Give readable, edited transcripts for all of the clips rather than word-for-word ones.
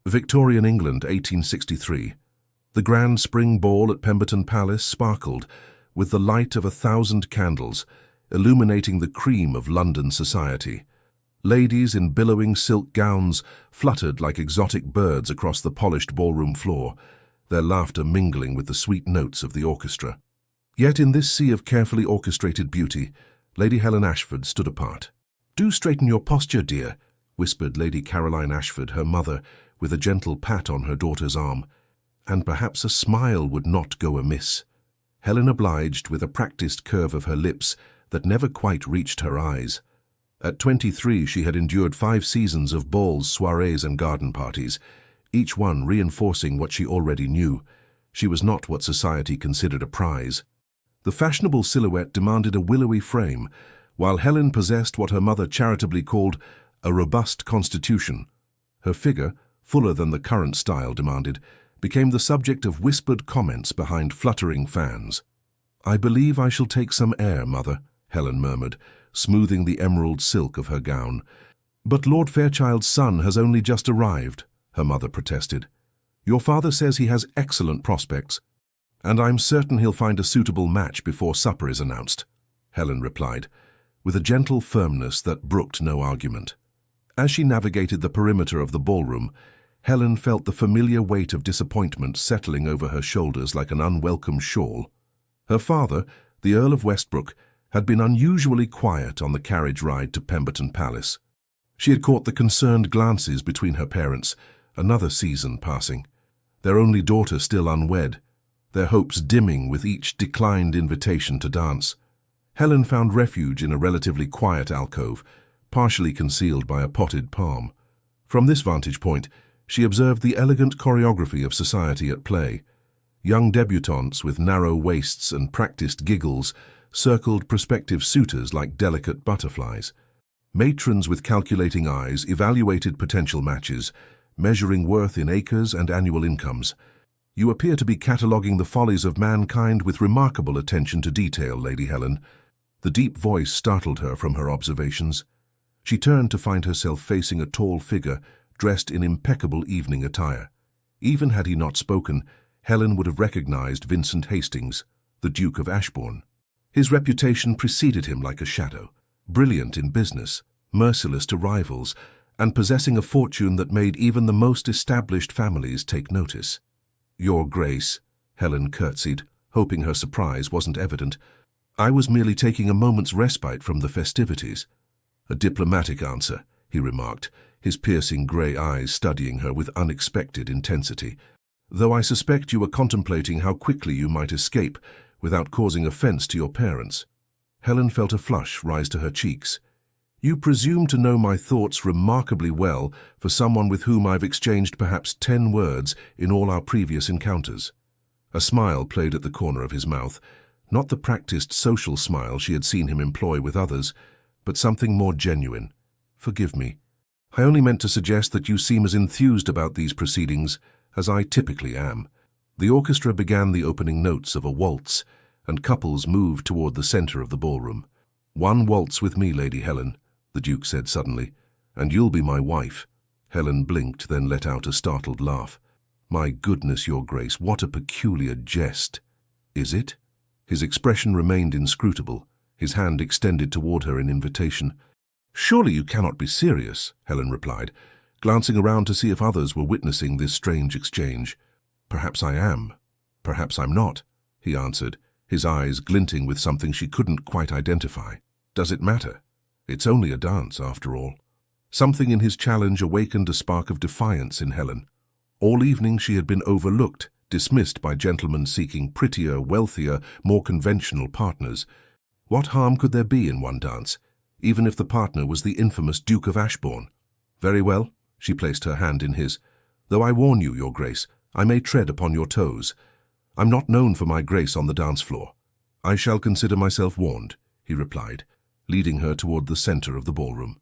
Victorian England, 1863. The grand spring ball at Pemberton Palace sparkled with the light of 1,000 candles, illuminating the cream of London society. Ladies in billowing silk gowns fluttered like exotic birds across the polished ballroom floor, their laughter mingling with the sweet notes of the orchestra. Yet in this sea of carefully orchestrated beauty, Lady Helen Ashford stood apart. "Do straighten your posture, dear," whispered Lady Caroline Ashford, her mother, with a gentle pat on her daughter's arm, and perhaps a smile would not go amiss. Helen obliged with a practiced curve of her lips that never quite reached her eyes. At 23, she had endured 5 seasons of balls, soirees, and garden parties, each one reinforcing what she already knew. She was not what society considered a prize. The fashionable silhouette demanded a willowy frame, while Helen possessed what her mother charitably called a robust constitution. Her figure, fuller than the current style demanded, became the subject of whispered comments behind fluttering fans. "I believe I shall take some air, Mother," Helen murmured, smoothing the emerald silk of her gown. "But Lord Fairchild's son has only just arrived," her mother protested. "Your father says he has excellent prospects, and I'm certain he'll find a suitable match before supper is announced," Helen replied, with a gentle firmness that brooked no argument. As she navigated the perimeter of the ballroom, Helen felt the familiar weight of disappointment settling over her shoulders like an unwelcome shawl. Her father, the Earl of Westbrook, had been unusually quiet on the carriage ride to Pemberton Palace. She had caught the concerned glances between her parents, another season passing, their only daughter still unwed, their hopes dimming with each declined invitation to dance. Helen found refuge in a relatively quiet alcove, partially concealed by a potted palm. From this vantage point, she observed the elegant choreography of society at play. Young debutantes with narrow waists and practiced giggles circled prospective suitors like delicate butterflies. Matrons with calculating eyes evaluated potential matches, measuring worth in acres and annual incomes. "You appear to be cataloguing the follies of mankind with remarkable attention to detail, Lady Helen." The deep voice startled her from her observations. She turned to find herself facing a tall figure dressed in impeccable evening attire. Even had he not spoken, Helen would have recognized Vincent Hastings, the Duke of Ashbourne. His reputation preceded him like a shadow, brilliant in business, merciless to rivals, and possessing a fortune that made even the most established families take notice. "Your Grace," Helen curtsied, hoping her surprise wasn't evident. "I was merely taking a moment's respite from the festivities." "A diplomatic answer," he remarked, his piercing grey eyes studying her with unexpected intensity. "Though I suspect you were contemplating how quickly you might escape without causing offence to your parents." Helen felt a flush rise to her cheeks. "You presume to know my thoughts remarkably well for someone with whom I've exchanged perhaps 10 words in all our previous encounters." A smile played at the corner of his mouth, not the practiced social smile she had seen him employ with others, but something more genuine. "Forgive me. I only meant to suggest that you seem as enthused about these proceedings as I typically am." The orchestra began the opening notes of a waltz, and couples moved toward the center of the ballroom. "One waltz with me, Lady Helen," the Duke said suddenly, "and you'll be my wife." Helen blinked, then let out a startled laugh. "My goodness, Your Grace, what a peculiar jest." "Is it?" His expression remained inscrutable, his hand extended toward her in invitation. "Surely you cannot be serious," Helen replied, glancing around to see if others were witnessing this strange exchange. "Perhaps I am. Perhaps I'm not," he answered, his eyes glinting with something she couldn't quite identify. "Does it matter? It's only a dance, after all." Something in his challenge awakened a spark of defiance in Helen. All evening she had been overlooked, dismissed by gentlemen seeking prettier, wealthier, more conventional partners. What harm could there be in one dance, even if the partner was the infamous Duke of Ashbourne? "Very well," she placed her hand in his. "Though I warn you, Your Grace, I may tread upon your toes. I'm not known for my grace on the dance floor." "I shall consider myself warned," he replied, leading her toward the center of the ballroom.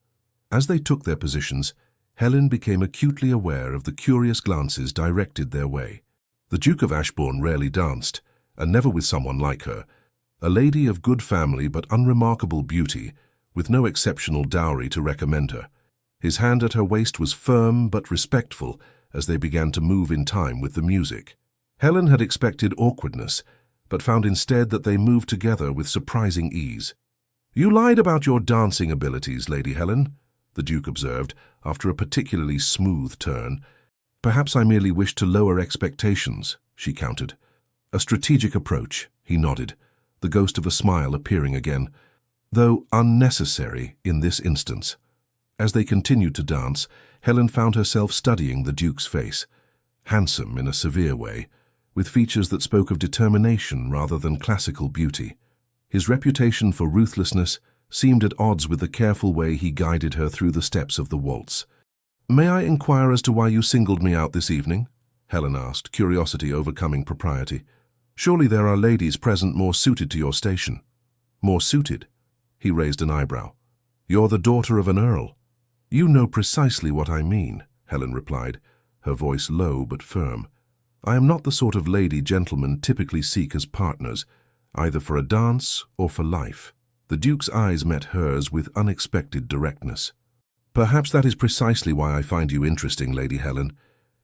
As they took their positions, Helen became acutely aware of the curious glances directed their way. The Duke of Ashbourne rarely danced, and never with someone like her, a lady of good family but unremarkable beauty, with no exceptional dowry to recommend her. His hand at her waist was firm but respectful, as they began to move in time with the music. Helen had expected awkwardness, but found instead that they moved together with surprising ease. "You lied about your dancing abilities, Lady Helen," the Duke observed, after a particularly smooth turn. "Perhaps I merely wished to lower expectations," she countered. "A strategic approach," he nodded, the ghost of a smile appearing again, though unnecessary in this instance. As they continued to dance, Helen found herself studying the Duke's face, handsome in a severe way, with features that spoke of determination rather than classical beauty. His reputation for ruthlessness seemed at odds with the careful way he guided her through the steps of the waltz. "May I inquire as to why you singled me out this evening?" Helen asked, curiosity overcoming propriety. "Surely there are ladies present more suited to your station." "More suited?" He raised an eyebrow. "You're the daughter of an earl." "You know precisely what I mean," Helen replied, her voice low but firm. "I am not the sort of lady gentlemen typically seek as partners, either for a dance or for life." The Duke's eyes met hers with unexpected directness. "Perhaps that is precisely why I find you interesting, Lady Helen.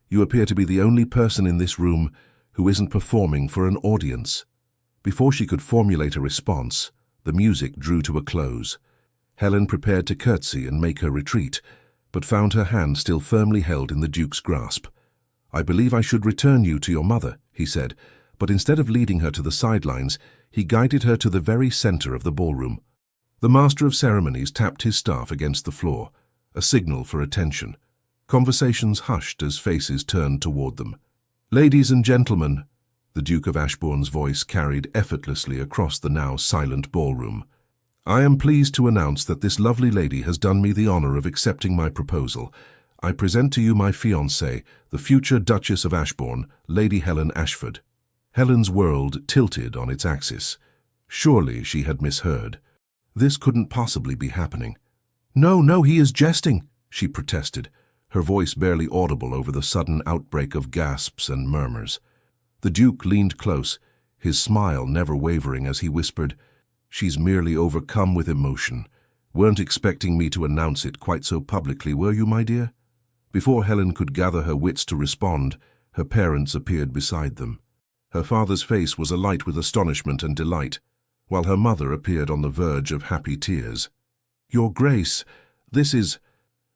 You appear to be the only person in this room who isn't performing for an audience." Before she could formulate a response, the music drew to a close. Helen prepared to curtsy and make her retreat, but found her hand still firmly held in the Duke's grasp. "I believe I should return you to your mother," he said, but instead of leading her to the sidelines, he guided her to the very center of the ballroom. The master of ceremonies tapped his staff against the floor, a signal for attention. Conversations hushed as faces turned toward them. "Ladies and gentlemen," the Duke of Ashbourne's voice carried effortlessly across the now silent ballroom, "I am pleased to announce that this lovely lady has done me the honor of accepting my proposal. I present to you my fiancée, the future Duchess of Ashbourne, Lady Helen Ashford." Helen's world tilted on its axis. Surely she had misheard. This couldn't possibly be happening. "No, no, he is jesting," she protested, her voice barely audible over the sudden outbreak of gasps and murmurs. The Duke leaned close, his smile never wavering as he whispered, "She's merely overcome with emotion. Weren't expecting me to announce it quite so publicly, were you, my dear?" Before Helen could gather her wits to respond, her parents appeared beside them. Her father's face was alight with astonishment and delight, while her mother appeared on the verge of happy tears. "Your Grace, this is—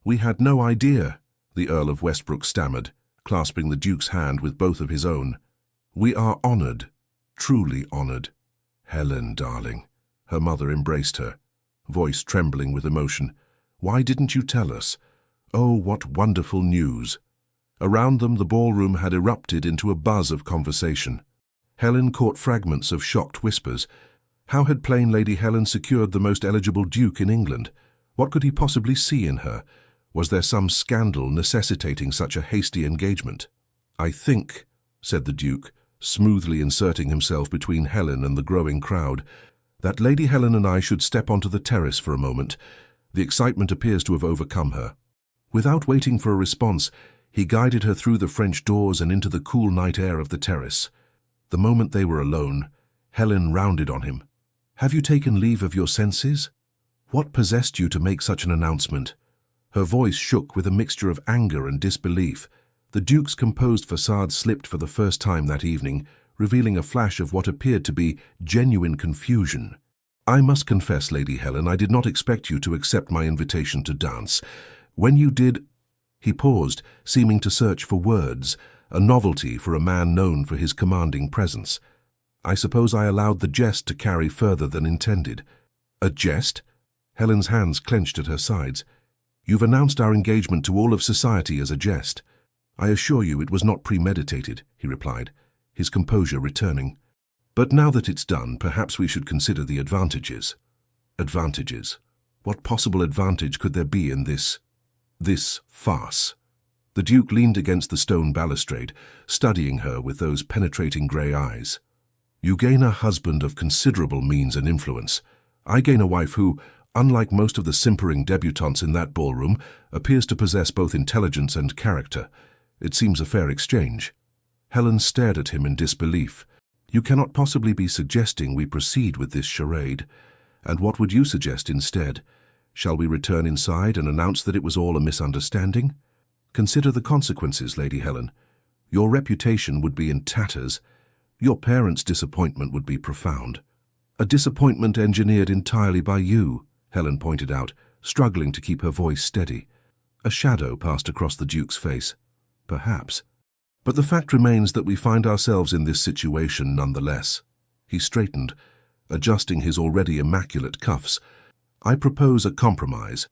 we had no idea," the Earl of Westbrook stammered, clasping the Duke's hand with both of his own. "We are honored, truly honored." "Helen, darling," her mother embraced her, voice trembling with emotion. "Why didn't you tell us? Oh, what wonderful news." Around them, the ballroom had erupted into a buzz of conversation. Helen caught fragments of shocked whispers. How had plain Lady Helen secured the most eligible duke in England? What could he possibly see in her? Was there some scandal necessitating such a hasty engagement? "I think," said the Duke, smoothly inserting himself between Helen and the growing crowd, "that Lady Helen and I should step onto the terrace for a moment. The excitement appears to have overcome her." Without waiting for a response, he guided her through the French doors and into the cool night air of the terrace. The moment they were alone, Helen rounded on him. "Have you taken leave of your senses? What possessed you to make such an announcement?" Her voice shook with a mixture of anger and disbelief. The Duke's composed facade slipped for the first time that evening, revealing a flash of what appeared to be genuine confusion. "I must confess, Lady Helen, I did not expect you to accept my invitation to dance. When you did—" He paused, seeming to search for words, a novelty for a man known for his commanding presence. "I suppose I allowed the jest to carry further than intended." "A jest?" Helen's hands clenched at her sides. "You've announced our engagement to all of society as a jest." "I assure you it was not premeditated," he replied, his composure returning. "But now that it's done, perhaps we should consider the advantages." Advantages? What possible advantage could there be in this farce? The Duke leaned against the stone balustrade, studying her with those penetrating grey eyes. "You gain a husband of considerable means and influence. I gain a wife who, unlike most of the simpering debutantes in that ballroom, appears to possess both intelligence and character. It seems a fair exchange." Helen stared at him in disbelief. "You cannot possibly be suggesting we proceed with this charade. And what would you suggest instead? Shall we return inside and announce that it was all a misunderstanding?" Consider the consequences, Lady Helen. Your reputation would be in tatters. Your parents' disappointment would be profound. A disappointment engineered entirely by you, Helen pointed out, struggling to keep her voice steady. A shadow passed across the Duke's face. Perhaps. But the fact remains that we find ourselves in this situation nonetheless. He straightened, adjusting his already immaculate cuffs. I propose a compromise.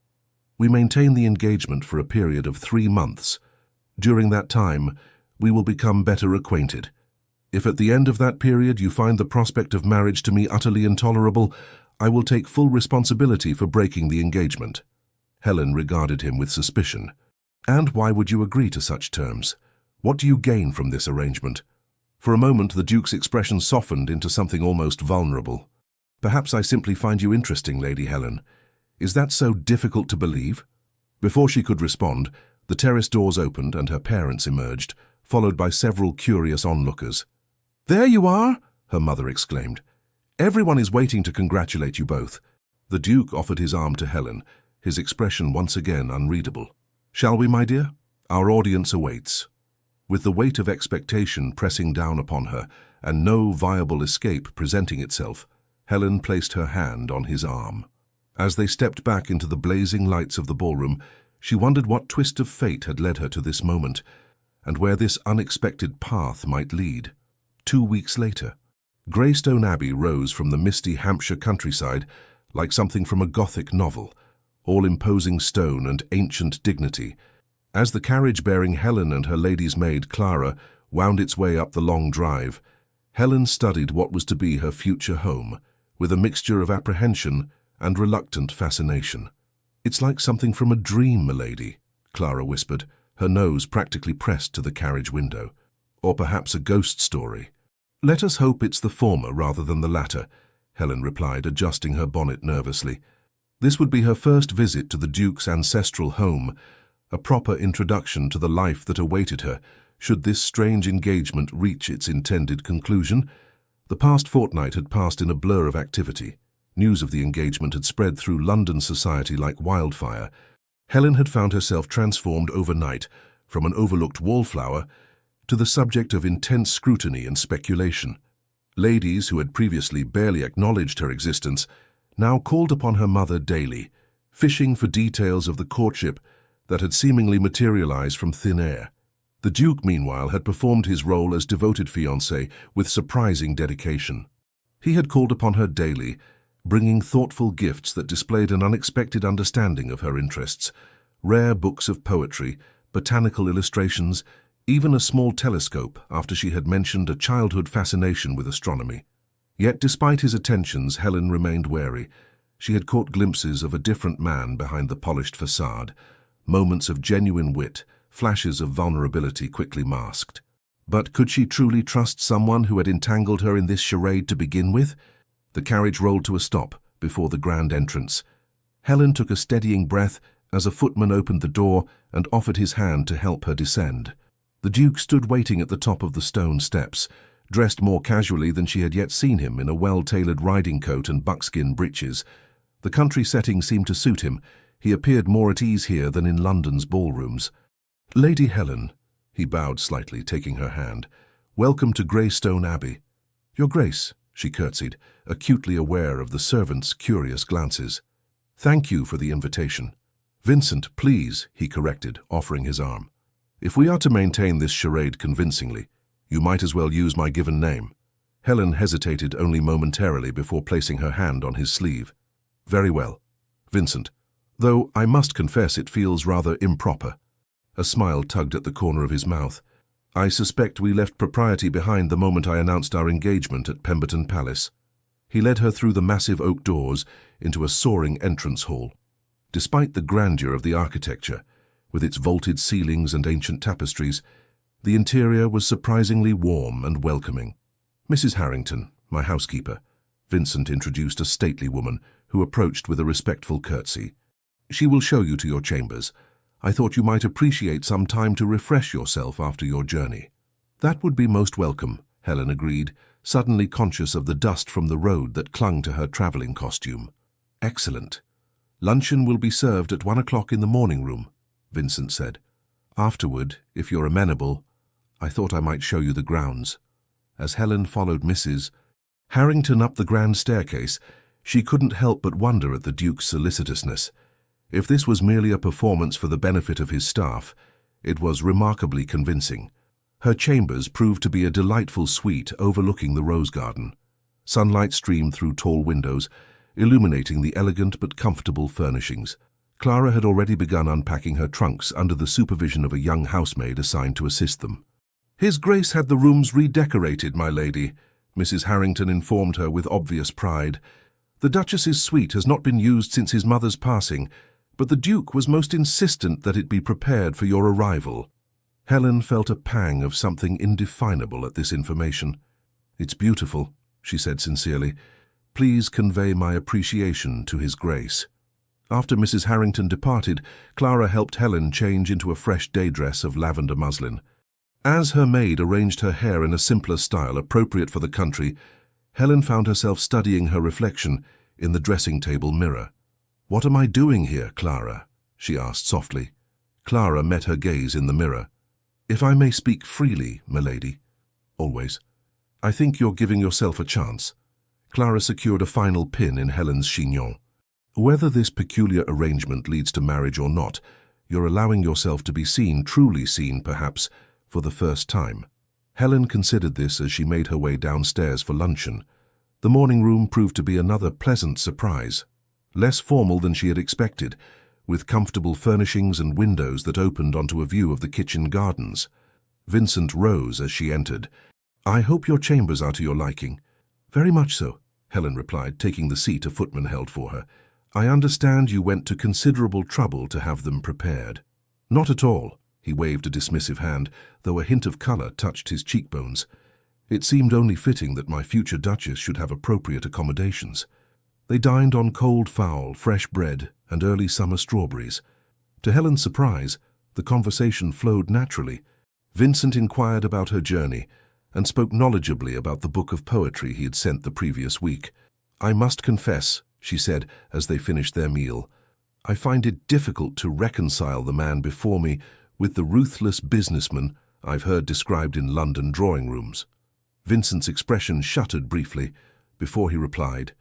We maintain the engagement for a period of 3 months. During that time, we will become better acquainted. If at the end of that period you find the prospect of marriage to me utterly intolerable, I will take full responsibility for breaking the engagement. Helen regarded him with suspicion. And why would you agree to such terms? What do you gain from this arrangement? For a moment, the Duke's expression softened into something almost vulnerable. Perhaps I simply find you interesting, Lady Helen. Is that so difficult to believe? Before she could respond, the terrace doors opened and her parents emerged, followed by several curious onlookers. "There you are!" her mother exclaimed. "Everyone is waiting to congratulate you both." The Duke offered his arm to Helen, his expression once again unreadable. "Shall we, my dear? Our audience awaits." With the weight of expectation pressing down upon her and no viable escape presenting itself, Helen placed her hand on his arm. As they stepped back into the blazing lights of the ballroom, she wondered what twist of fate had led her to this moment, and where this unexpected path might lead. 2 weeks later, Greystone Abbey rose from the misty Hampshire countryside like something from a Gothic novel, all imposing stone and ancient dignity. As the carriage bearing Helen and her lady's maid Clara wound its way up the long drive, Helen studied what was to be her future home, with a mixture of apprehension and reluctant fascination. "It's like something from a dream, milady," Clara whispered, her nose practically pressed to the carriage window. "Or perhaps a ghost story." "Let us hope it's the former rather than the latter," Helen replied, adjusting her bonnet nervously. This would be her first visit to the Duke's ancestral home, a proper introduction to the life that awaited her, should this strange engagement reach its intended conclusion. The past fortnight had passed in a blur of activity. News of the engagement had spread through London society like wildfire. Helen had found herself transformed overnight from an overlooked wallflower to the subject of intense scrutiny and speculation. Ladies who had previously barely acknowledged her existence now called upon her mother daily, fishing for details of the courtship that had seemingly materialized from thin air. The Duke, meanwhile, had performed his role as devoted fiancé with surprising dedication. He had called upon her daily, bringing thoughtful gifts that displayed an unexpected understanding of her interests, rare books of poetry, botanical illustrations, even a small telescope after she had mentioned a childhood fascination with astronomy. Yet despite his attentions, Helen remained wary. She had caught glimpses of a different man behind the polished facade, moments of genuine wit, flashes of vulnerability quickly masked. But could she truly trust someone who had entangled her in this charade to begin with? The carriage rolled to a stop before the grand entrance. Helen took a steadying breath as a footman opened the door and offered his hand to help her descend. The Duke stood waiting at the top of the stone steps, dressed more casually than she had yet seen him in a well-tailored riding coat and buckskin breeches. The country setting seemed to suit him. He appeared more at ease here than in London's ballrooms. "Lady Helen," he bowed slightly, taking her hand, "welcome to Greystone Abbey." "Your Grace," she curtsied, acutely aware of the servants' curious glances. "Thank you for the invitation." "Vincent, please," he corrected, offering his arm. "If we are to maintain this charade convincingly, you might as well use my given name." Helen hesitated only momentarily before placing her hand on his sleeve. "Very well, Vincent, though I must confess it feels rather improper." A smile tugged at the corner of his mouth. "I suspect we left propriety behind the moment I announced our engagement at Pemberton Palace." He led her through the massive oak doors into a soaring entrance hall. Despite the grandeur of the architecture, with its vaulted ceilings and ancient tapestries, the interior was surprisingly warm and welcoming. "Mrs. Harrington, my housekeeper," Vincent introduced a stately woman who approached with a respectful curtsy. "She will show you to your chambers. I thought you might appreciate some time to refresh yourself after your journey." "That would be most welcome," Helen agreed, suddenly conscious of the dust from the road that clung to her traveling costume. "Excellent. Luncheon will be served at 1 o'clock in the morning room," Vincent said. Afterward, if you're amenable, I thought I might show you the grounds. As Helen followed Mrs. Harrington up the grand staircase, she couldn't help but wonder at the Duke's solicitousness. If this was merely a performance for the benefit of his staff, it was remarkably convincing. Her chambers proved to be a delightful suite overlooking the rose garden. Sunlight streamed through tall windows, illuminating the elegant but comfortable furnishings. Clara had already begun unpacking her trunks under the supervision of a young housemaid assigned to assist them. "His Grace had the rooms redecorated, my lady," Mrs. Harrington informed her with obvious pride. "The Duchess's suite has not been used since his mother's passing, but the Duke was most insistent that it be prepared for your arrival." Helen felt a pang of something indefinable at this information. "It's beautiful," she said sincerely. "Please convey my appreciation to His Grace." After Mrs. Harrington departed, Clara helped Helen change into a fresh day dress of lavender muslin. As her maid arranged her hair in a simpler style appropriate for the country, Helen found herself studying her reflection in the dressing-table mirror. "What am I doing here, Clara?" she asked softly. Clara met her gaze in the mirror. "If I may speak freely, milady." "Always." "I think you're giving yourself a chance." Clara secured a final pin in Helen's chignon. "Whether this peculiar arrangement leads to marriage or not, you're allowing yourself to be seen, truly seen, perhaps, for the first time." Helen considered this as she made her way downstairs for luncheon. The morning room proved to be another pleasant surprise. Less formal than she had expected, with comfortable furnishings and windows that opened onto a view of the kitchen gardens. Vincent rose as she entered. "I hope your chambers are to your liking." "Very much so," Helen replied, taking the seat a footman held for her. "I understand you went to considerable trouble to have them prepared." "Not at all." He waved a dismissive hand, though a hint of colour touched his cheekbones. "It seemed only fitting that my future Duchess should have appropriate accommodations." They dined on cold fowl, fresh bread, and early summer strawberries. To Helen's surprise, the conversation flowed naturally. Vincent inquired about her journey and spoke knowledgeably about the book of poetry he had sent the previous week. "I must confess," she said as they finished their meal, "I find it difficult to reconcile the man before me with the ruthless businessman I've heard described in London drawing rooms." Vincent's expression shuttered briefly before he replied,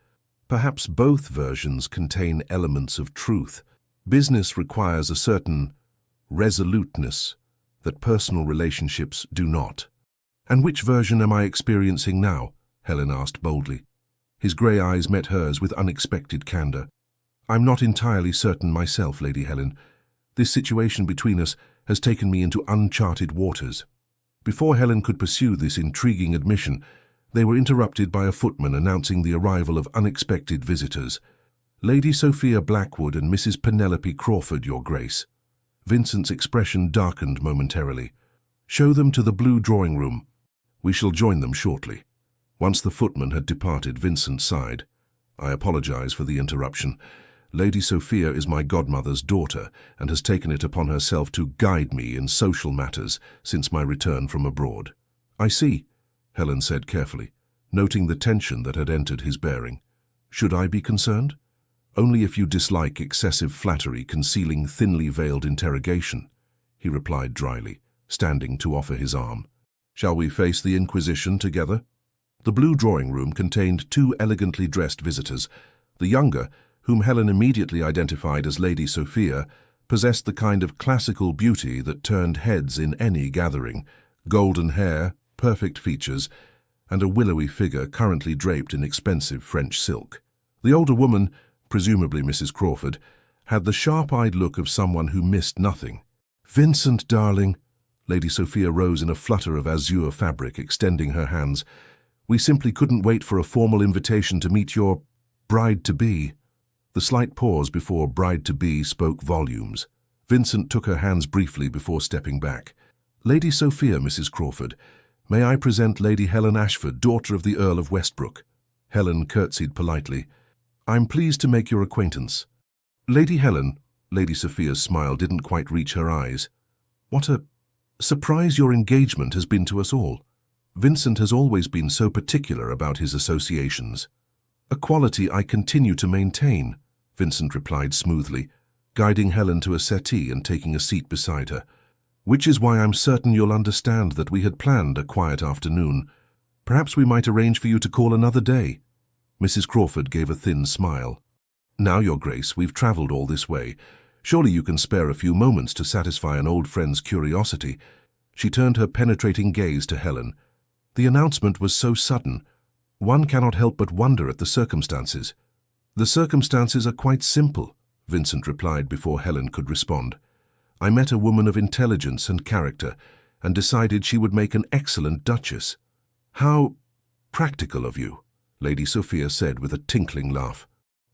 "Perhaps both versions contain elements of truth. Business requires a certain resoluteness that personal relationships do not." "And which version am I experiencing now?" Helen asked boldly. His grey eyes met hers with unexpected candour. "I'm not entirely certain myself, Lady Helen. This situation between us has taken me into uncharted waters." Before Helen could pursue this intriguing admission, they were interrupted by a footman announcing the arrival of unexpected visitors. "Lady Sophia Blackwood and Mrs. Penelope Crawford, Your Grace." Vincent's expression darkened momentarily. "Show them to the blue drawing room. We shall join them shortly." Once the footman had departed, Vincent sighed. "I apologize for the interruption. Lady Sophia is my godmother's daughter and has taken it upon herself to guide me in social matters since my return from abroad." "I see," Helen said carefully, noting the tension that had entered his bearing. "Should I be concerned?" "Only if you dislike excessive flattery concealing thinly veiled interrogation," he replied dryly, standing to offer his arm. "Shall we face the Inquisition together?" The blue drawing room contained two elegantly dressed visitors. The younger, whom Helen immediately identified as Lady Sophia, possessed the kind of classical beauty that turned heads in any gathering: golden hair, perfect features, and a willowy figure currently draped in expensive French silk. The older woman, presumably Mrs. Crawford, had the sharp-eyed look of someone who missed nothing. "Vincent, darling," Lady Sophia rose in a flutter of azure fabric, extending her hands. "We simply couldn't wait for a formal invitation to meet your bride-to-be." The slight pause before bride-to-be spoke volumes. Vincent took her hands briefly before stepping back. "Lady Sophia, Mrs. Crawford, may I present Lady Helen Ashford, daughter of the Earl of Westbrook?" Helen curtsied politely. "I'm pleased to make your acquaintance." "Lady Helen," Lady Sophia's smile didn't quite reach her eyes. "What a surprise your engagement has been to us all. Vincent has always been so particular about his associations." "A quality I continue to maintain," Vincent replied smoothly, guiding Helen to a settee and taking a seat beside her. Which is why I'm certain you'll understand that we had planned a quiet afternoon. Perhaps we might arrange for you to call another day." Mrs. Crawford gave a thin smile. "Now, Your Grace, we've travelled all this way. Surely you can spare a few moments to satisfy an old friend's curiosity." She turned her penetrating gaze to Helen. "The announcement was so sudden. One cannot help but wonder at the circumstances." "The circumstances are quite simple," Vincent replied before Helen could respond. "I met a woman of intelligence and character and decided she would make an excellent duchess." "How practical of you," Lady Sophia said with a tinkling laugh.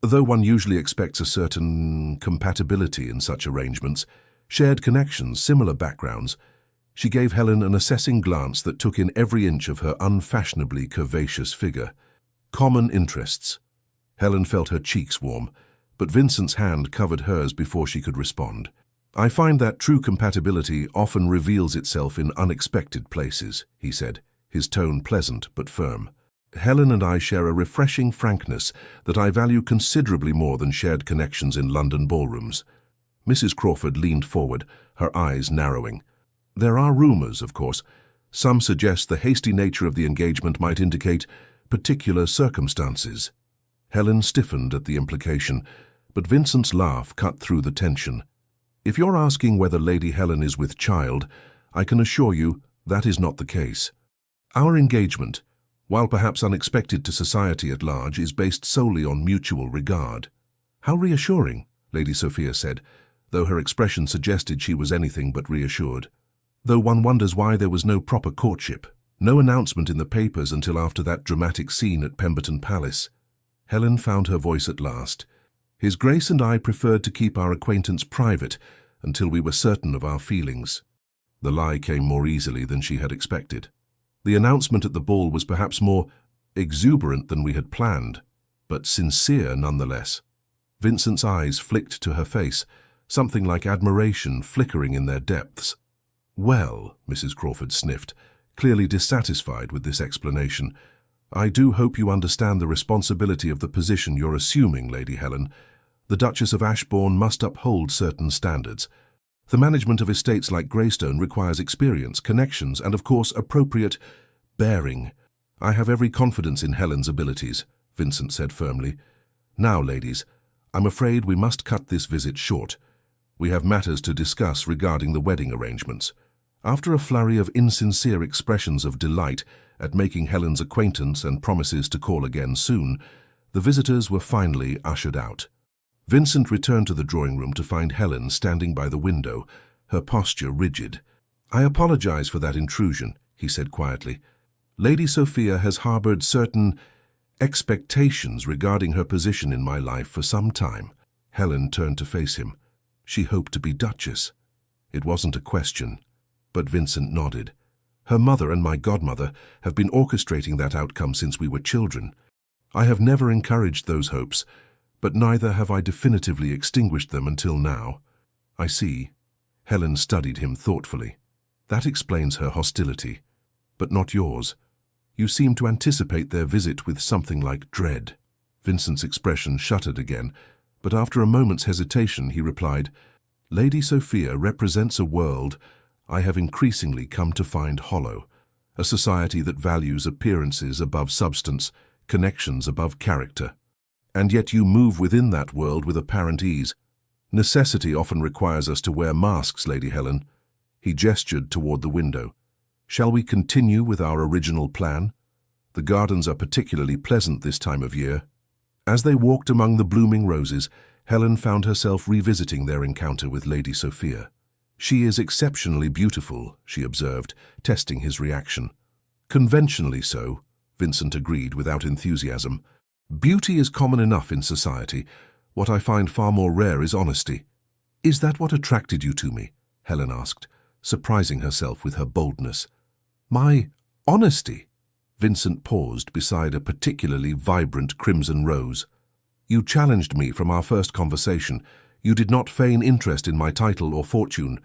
Though one usually expects a certain compatibility in such arrangements, shared connections, similar backgrounds, she gave Helen an assessing glance that took in every inch of her unfashionably curvaceous figure. Common interests. Helen felt her cheeks warm, but Vincent's hand covered hers before she could respond. "I find that true compatibility often reveals itself in unexpected places," he said, his tone pleasant but firm. "Helen and I share a refreshing frankness that I value considerably more than shared connections in London ballrooms." Mrs. Crawford leaned forward, her eyes narrowing. "There are rumours, of course. Some suggest the hasty nature of the engagement might indicate particular circumstances." Helen stiffened at the implication, but Vincent's laugh cut through the tension. "If you're asking whether Lady Helen is with child, I can assure you that is not the case. Our engagement, while perhaps unexpected to society at large, is based solely on mutual regard." "How reassuring," Lady Sophia said, though her expression suggested she was anything but reassured. "Though one wonders why there was no proper courtship, no announcement in the papers until after that dramatic scene at Pemberton Palace." Helen found her voice at last. "His Grace and I preferred to keep our acquaintance private until we were certain of our feelings." The lie came more easily than she had expected. The announcement at the ball was perhaps more exuberant than we had planned, but sincere nonetheless. Vincent's eyes flicked to her face, something like admiration flickering in their depths. "Well," Mrs. Crawford sniffed, clearly dissatisfied with this explanation, "I do hope you understand the responsibility of the position you're assuming, Lady Helen. The Duchess of Ashbourne must uphold certain standards. The management of estates like Greystone requires experience, connections, and, of course, appropriate bearing." "I have every confidence in Helen's abilities," Vincent said firmly. "Now, ladies, I'm afraid we must cut this visit short. We have matters to discuss regarding the wedding arrangements." After a flurry of insincere expressions of delight at making Helen's acquaintance and promises to call again soon, the visitors were finally ushered out. Vincent returned to the drawing room to find Helen standing by the window, her posture rigid. "I apologize for that intrusion," he said quietly. "Lady Sophia has harbored certain expectations regarding her position in my life for some time." Helen turned to face him. She hoped to be Duchess. It wasn't a question, but Vincent nodded. "Her mother and my godmother have been orchestrating that outcome since we were children. I have never encouraged those hopes, but neither have I definitively extinguished them until now." "I see." Helen studied him thoughtfully. "That explains her hostility, but not yours. You seem to anticipate their visit with something like dread." Vincent's expression shuttered again, but after a moment's hesitation he replied, "Lady Sophia represents a world I have increasingly come to find hollow, a society that values appearances above substance, connections above character. And yet you move within that world with apparent ease. Necessity often requires us to wear masks, Lady Helen." He gestured toward the window. "Shall we continue with our original plan? The gardens are particularly pleasant this time of year." As they walked among the blooming roses, Helen found herself revisiting their encounter with Lady Sophia. "She is exceptionally beautiful," she observed, testing his reaction. "Conventionally so," Vincent agreed without enthusiasm. "Beauty is common enough in society. What I find far more rare is honesty." "Is that what attracted you to me?" Helen asked, surprising herself with her boldness. "My honesty?" Vincent paused beside a particularly vibrant crimson rose. "You challenged me from our first conversation. You did not feign interest in my title or fortune.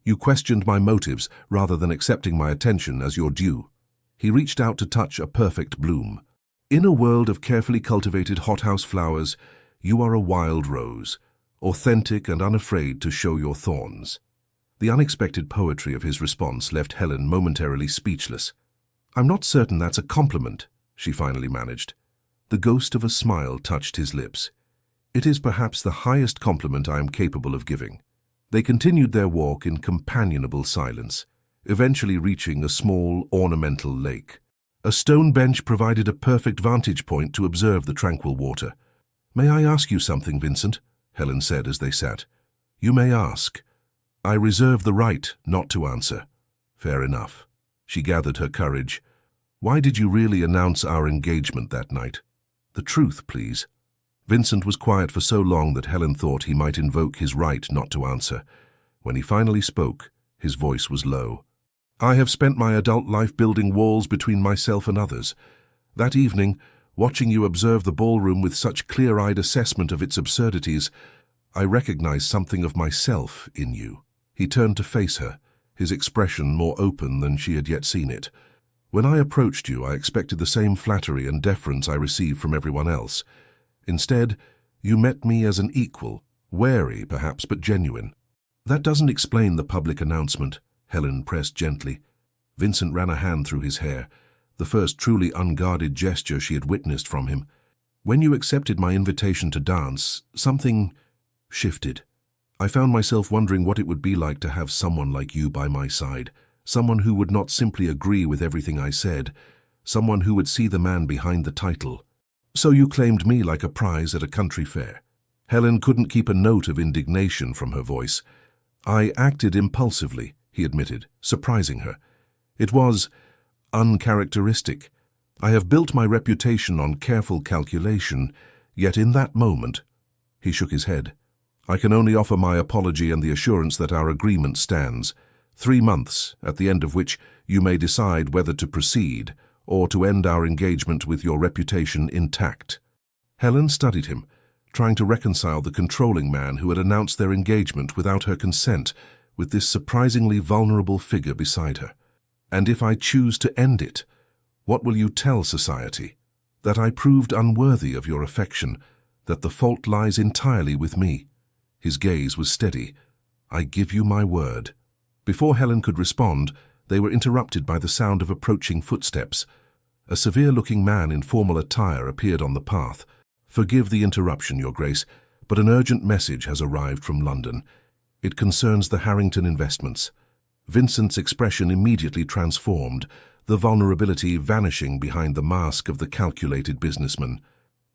You questioned my motives rather than accepting my attention as your due." He reached out to touch a perfect bloom. "In a world of carefully cultivated hothouse flowers, you are a wild rose, authentic and unafraid to show your thorns." The unexpected poetry of his response left Helen momentarily speechless. "I'm not certain that's a compliment," she finally managed. The ghost of a smile touched his lips. "It is perhaps the highest compliment I am capable of giving." They continued their walk in companionable silence, eventually reaching a small, ornamental lake. A stone bench provided a perfect vantage point to observe the tranquil water. "May I ask you something, Vincent?" Helen said as they sat. "You may ask. I reserve the right not to answer." "Fair enough." She gathered her courage. "Why did you really announce our engagement that night? The truth, please." Vincent was quiet for so long that Helen thought he might invoke his right not to answer. When he finally spoke, his voice was low. "I have spent my adult life building walls between myself and others. That evening, watching you observe the ballroom with such clear-eyed assessment of its absurdities, I recognized something of myself in you." He turned to face her, his expression more open than she had yet seen it. "When I approached you, I expected the same flattery and deference I received from everyone else. Instead, you met me as an equal, wary perhaps, but genuine." "That doesn't explain the public announcement," Helen pressed gently. Vincent ran a hand through his hair, the first truly unguarded gesture she had witnessed from him. "When you accepted my invitation to dance, something shifted. I found myself wondering what it would be like to have someone like you by my side, someone who would not simply agree with everything I said, someone who would see the man behind the title. So you claimed me like a prize at a country fair." Helen couldn't keep a note of indignation from her voice. "I acted impulsively," he admitted, surprising her. "It was uncharacteristic. I have built my reputation on careful calculation, yet in that moment—" He shook his head. "I can only offer my apology and the assurance that our agreement stands. 3 months, at the end of which you may decide whether to proceed or to end our engagement with your reputation intact." Helen studied him, trying to reconcile the controlling man who had announced their engagement without her consent with this surprisingly vulnerable figure beside her. "And if I choose to end it, what will you tell society? That I proved unworthy of your affection, that the fault lies entirely with me?" His gaze was steady. "I give you my word." Before Helen could respond, they were interrupted by the sound of approaching footsteps. A severe-looking man in formal attire appeared on the path. "Forgive the interruption, Your Grace, but an urgent message has arrived from London. It concerns the Harrington investments." Vincent's expression immediately transformed, the vulnerability vanishing behind the mask of the calculated businessman.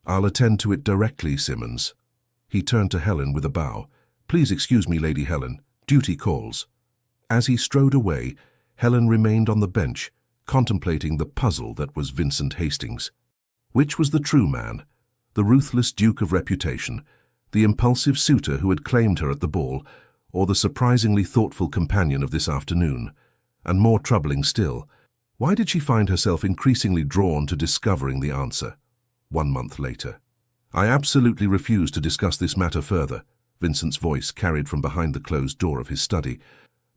"I'll attend to it directly, Simmons." He turned to Helen with a bow. "Please excuse me, Lady Helen. Duty calls." As he strode away, Helen remained on the bench, contemplating the puzzle that was Vincent Hastings. Which was the true man? The ruthless duke of reputation, the impulsive suitor who had claimed her at the ball, or the surprisingly thoughtful companion of this afternoon? And more troubling still, why did she find herself increasingly drawn to discovering the answer? 1 month later. "I absolutely refuse to discuss this matter further," Vincent's voice carried from behind the closed door of his study.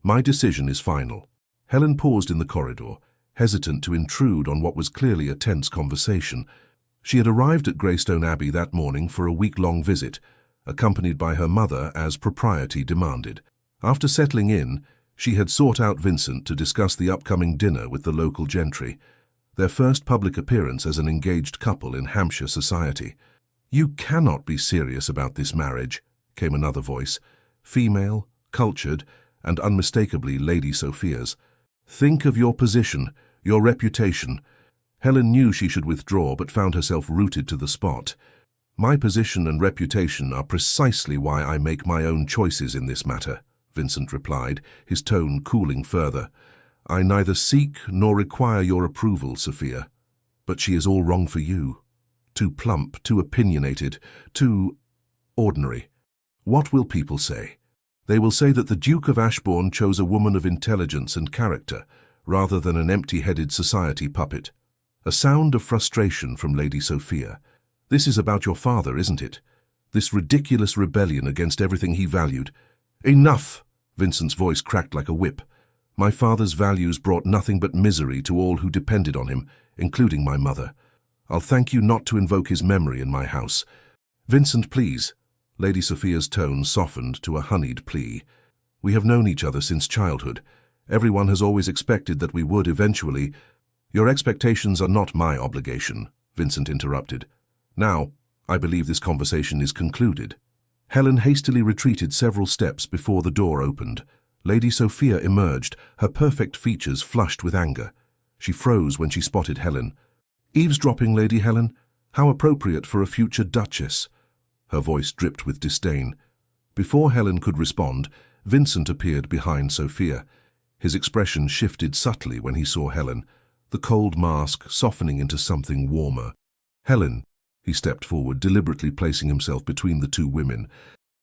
"My decision is final." Helen paused in the corridor, hesitant to intrude on what was clearly a tense conversation. She had arrived at Greystone Abbey that morning for a week-long visit, accompanied by her mother as propriety demanded. After settling in, she had sought out Vincent to discuss the upcoming dinner with the local gentry, their first public appearance as an engaged couple in Hampshire society. "You cannot be serious about this marriage," came another voice, female, cultured, and unmistakably Lady Sophia's. "Think of your position, your reputation." Helen knew she should withdraw, but found herself rooted to the spot. "My position and reputation are precisely why I make my own choices in this matter," Vincent replied, his tone cooling further. "I neither seek nor require your approval, Sophia. But she is all wrong for you. Too plump, too opinionated, too ordinary. What will people say? They will say that the Duke of Ashbourne chose a woman of intelligence and character, rather than an empty-headed society puppet." A sound of frustration from Lady Sophia. "This is about your father, isn't it? This ridiculous rebellion against everything he valued." "Enough!" Vincent's voice cracked like a whip. "My father's values brought nothing but misery to all who depended on him, including my mother. I'll thank you not to invoke his memory in my house." "Vincent, please." Lady Sophia's tone softened to a honeyed plea. We have known each other since childhood. Everyone has always expected that we would eventually— Your expectations are not my obligation, Vincent interrupted. Now, I believe this conversation is concluded. Helen hastily retreated several steps before the door opened. Lady Sophia emerged, her perfect features flushed with anger. She froze when she spotted Helen. "Eavesdropping, Lady Helen? How appropriate for a future duchess." Her voice dripped with disdain. Before Helen could respond, Vincent appeared behind Sophia. His expression shifted subtly when he saw Helen, the cold mask softening into something warmer. "Helen," he stepped forward, deliberately placing himself between the two women.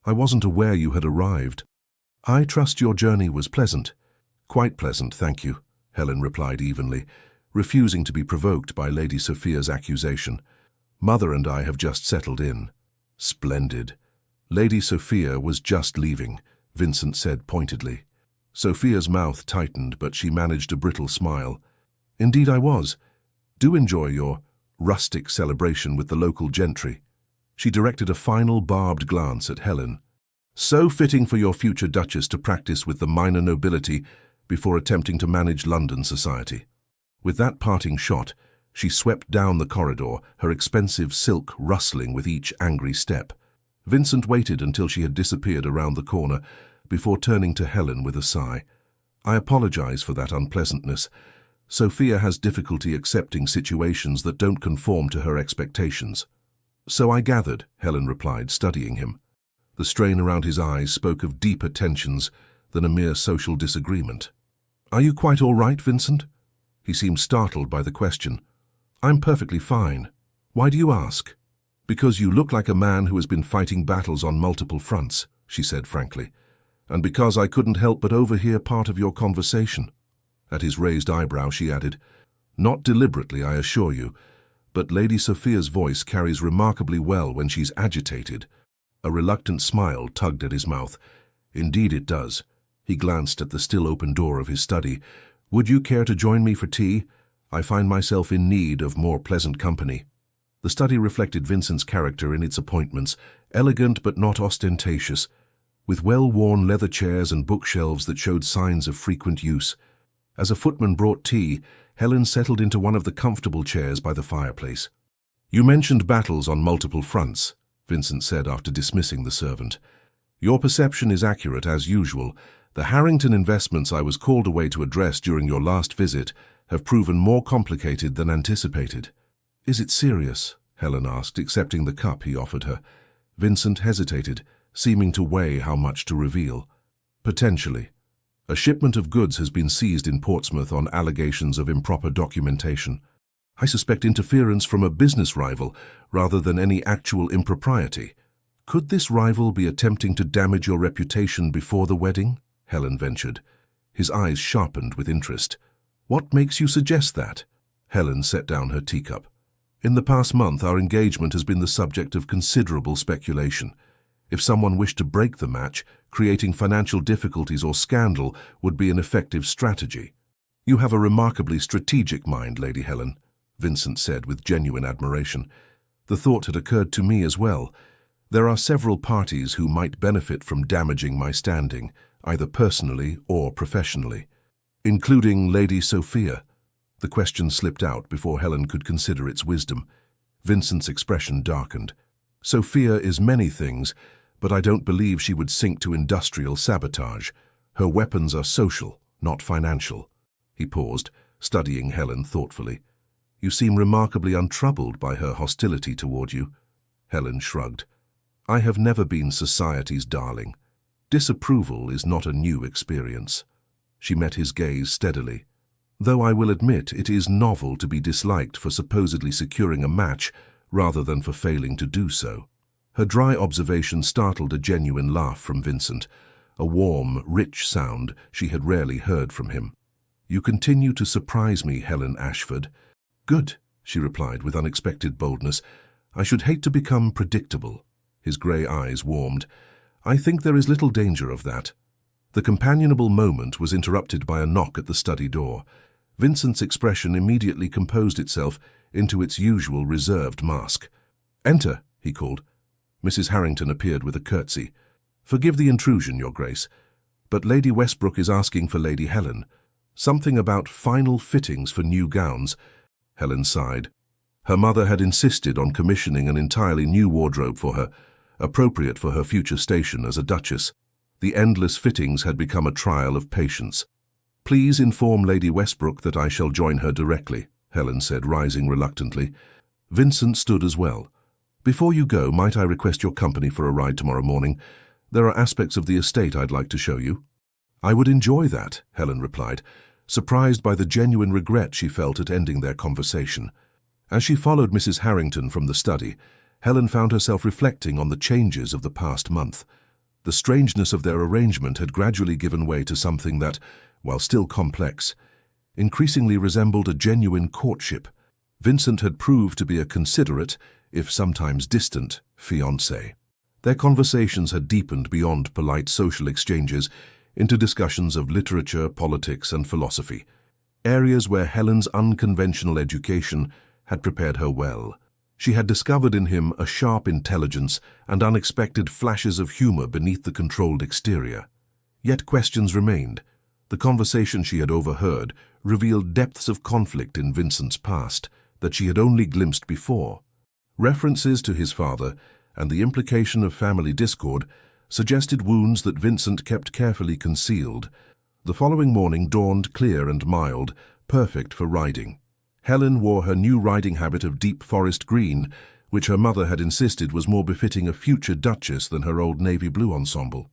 "I wasn't aware you had arrived. I trust your journey was pleasant." "Quite pleasant, thank you," Helen replied evenly, refusing to be provoked by Lady Sophia's accusation. "Mother and I have just settled in." "Splendid." "Lady Sophia was just leaving," Vincent said pointedly. Sophia's mouth tightened, but she managed a brittle smile. "Indeed I was. Do enjoy your rustic celebration with the local gentry." She directed a final barbed glance at Helen. "So fitting for your future duchess to practice with the minor nobility before attempting to manage London society." With that parting shot, she swept down the corridor, her expensive silk rustling with each angry step. Vincent waited until she had disappeared around the corner before turning to Helen with a sigh. "I apologize for that unpleasantness. Sophia has difficulty accepting situations that don't conform to her expectations." "So I gathered," Helen replied, studying him. The strain around his eyes spoke of deeper tensions than a mere social disagreement. "Are you quite all right, Vincent?" He seemed startled by the question. "I'm perfectly fine. Why do you ask?" "Because you look like a man who has been fighting battles on multiple fronts," she said frankly. "And because I couldn't help but overhear part of your conversation." At his raised eyebrow she added, "Not deliberately, I assure you, but Lady Sophia's voice carries remarkably well when she's agitated." A reluctant smile tugged at his mouth. "Indeed it does." He glanced at the still open door of his study. "Would you care to join me for tea? I find myself in need of more pleasant company." The study reflected Vincent's character in its appointments, elegant but not ostentatious, with well-worn leather chairs and bookshelves that showed signs of frequent use. As a footman brought tea, Helen settled into one of the comfortable chairs by the fireplace. "You mentioned battles on multiple fronts," Vincent said after dismissing the servant. "Your perception is accurate as usual. The Harrington investments I was called away to address during your last visit have proven more complicated than anticipated." "Is it serious?" Helen asked, accepting the cup he offered her. Vincent hesitated, seeming to weigh how much to reveal. "Potentially. A shipment of goods has been seized in Portsmouth on allegations of improper documentation. I suspect interference from a business rival rather than any actual impropriety." "Could this rival be attempting to damage your reputation before the wedding?" Helen ventured. His eyes sharpened with interest. "What makes you suggest that?" Helen set down her teacup. "In the past month, our engagement has been the subject of considerable speculation. If someone wished to break the match, creating financial difficulties or scandal would be an effective strategy." "You have a remarkably strategic mind, Lady Helen," Vincent said with genuine admiration. "The thought had occurred to me as well. There are several parties who might benefit from damaging my standing, either personally or professionally." "Including Lady Sophia?" The question slipped out before Helen could consider its wisdom. Vincent's expression darkened. "Sophia is many things, but I don't believe she would sink to industrial sabotage. Her weapons are social, not financial." He paused, studying Helen thoughtfully. "You seem remarkably untroubled by her hostility toward you." Helen shrugged. "I have never been society's darling. Disapproval is not a new experience." She met his gaze steadily. "Though I will admit it is novel to be disliked for supposedly securing a match rather than for failing to do so." Her dry observation startled a genuine laugh from Vincent, a warm, rich sound she had rarely heard from him. "You continue to surprise me, Helen Ashford." "Good," she replied with unexpected boldness. "I should hate to become predictable." His grey eyes warmed. "I think there is little danger of that." The companionable moment was interrupted by a knock at the study door. Vincent's expression immediately composed itself into its usual reserved mask. "Enter," he called. Mrs. Harrington appeared with a curtsy. "Forgive the intrusion, Your Grace. But Lady Westbrook is asking for Lady Helen. Something about final fittings for new gowns. Helen sighed. Her mother had insisted on commissioning an entirely new wardrobe for her, appropriate for her future station as a duchess. The endless fittings had become a trial of patience. Please inform Lady Westbrook that I shall join her directly, Helen said, rising reluctantly. Vincent stood as well. Before you go, might I request your company for a ride tomorrow morning? There are aspects of the estate I'd like to show you. I would enjoy that, Helen replied, surprised by the genuine regret she felt at ending their conversation. As she followed Mrs. Harrington from the study, Helen found herself reflecting on the changes of the past month. The strangeness of their arrangement had gradually given way to something that, while still complex, increasingly resembled a genuine courtship. Vincent had proved to be a considerate, if sometimes distant, fiancé. Their conversations had deepened beyond polite social exchanges into discussions of literature, politics, and philosophy, areas where Helen's unconventional education had prepared her well. She had discovered in him a sharp intelligence and unexpected flashes of humor beneath the controlled exterior. Yet questions remained. The conversation she had overheard revealed depths of conflict in Vincent's past that she had only glimpsed before. References to his father and the implication of family discord suggested wounds that Vincent kept carefully concealed. The following morning dawned clear and mild, perfect for riding. Helen wore her new riding habit of deep forest green, which her mother had insisted was more befitting a future duchess than her old navy blue ensemble.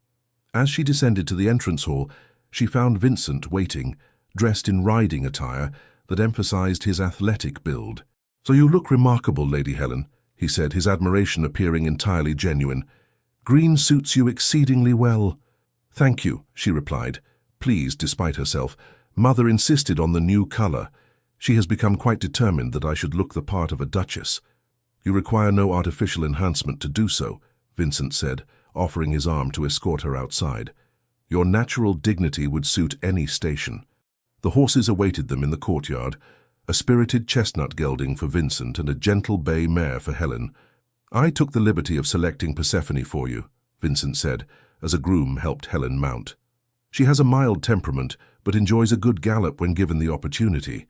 As she descended to the entrance hall, she found Vincent waiting, dressed in riding attire that emphasized his athletic build. "So you look remarkable, Lady Helen," he said, his admiration appearing entirely genuine. "Green suits you exceedingly well." "Thank you," she replied, pleased despite herself. "Mother insisted on the new color. She has become quite determined that I should look the part of a duchess." "You require no artificial enhancement to do so," Vincent said, offering his arm to escort her outside. "Your natural dignity would suit any station." The horses awaited them in the courtyard, a spirited chestnut gelding for Vincent and a gentle bay mare for Helen. "I took the liberty of selecting Persephone for you," Vincent said, as a groom helped Helen mount. "She has a mild temperament, but enjoys a good gallop when given the opportunity."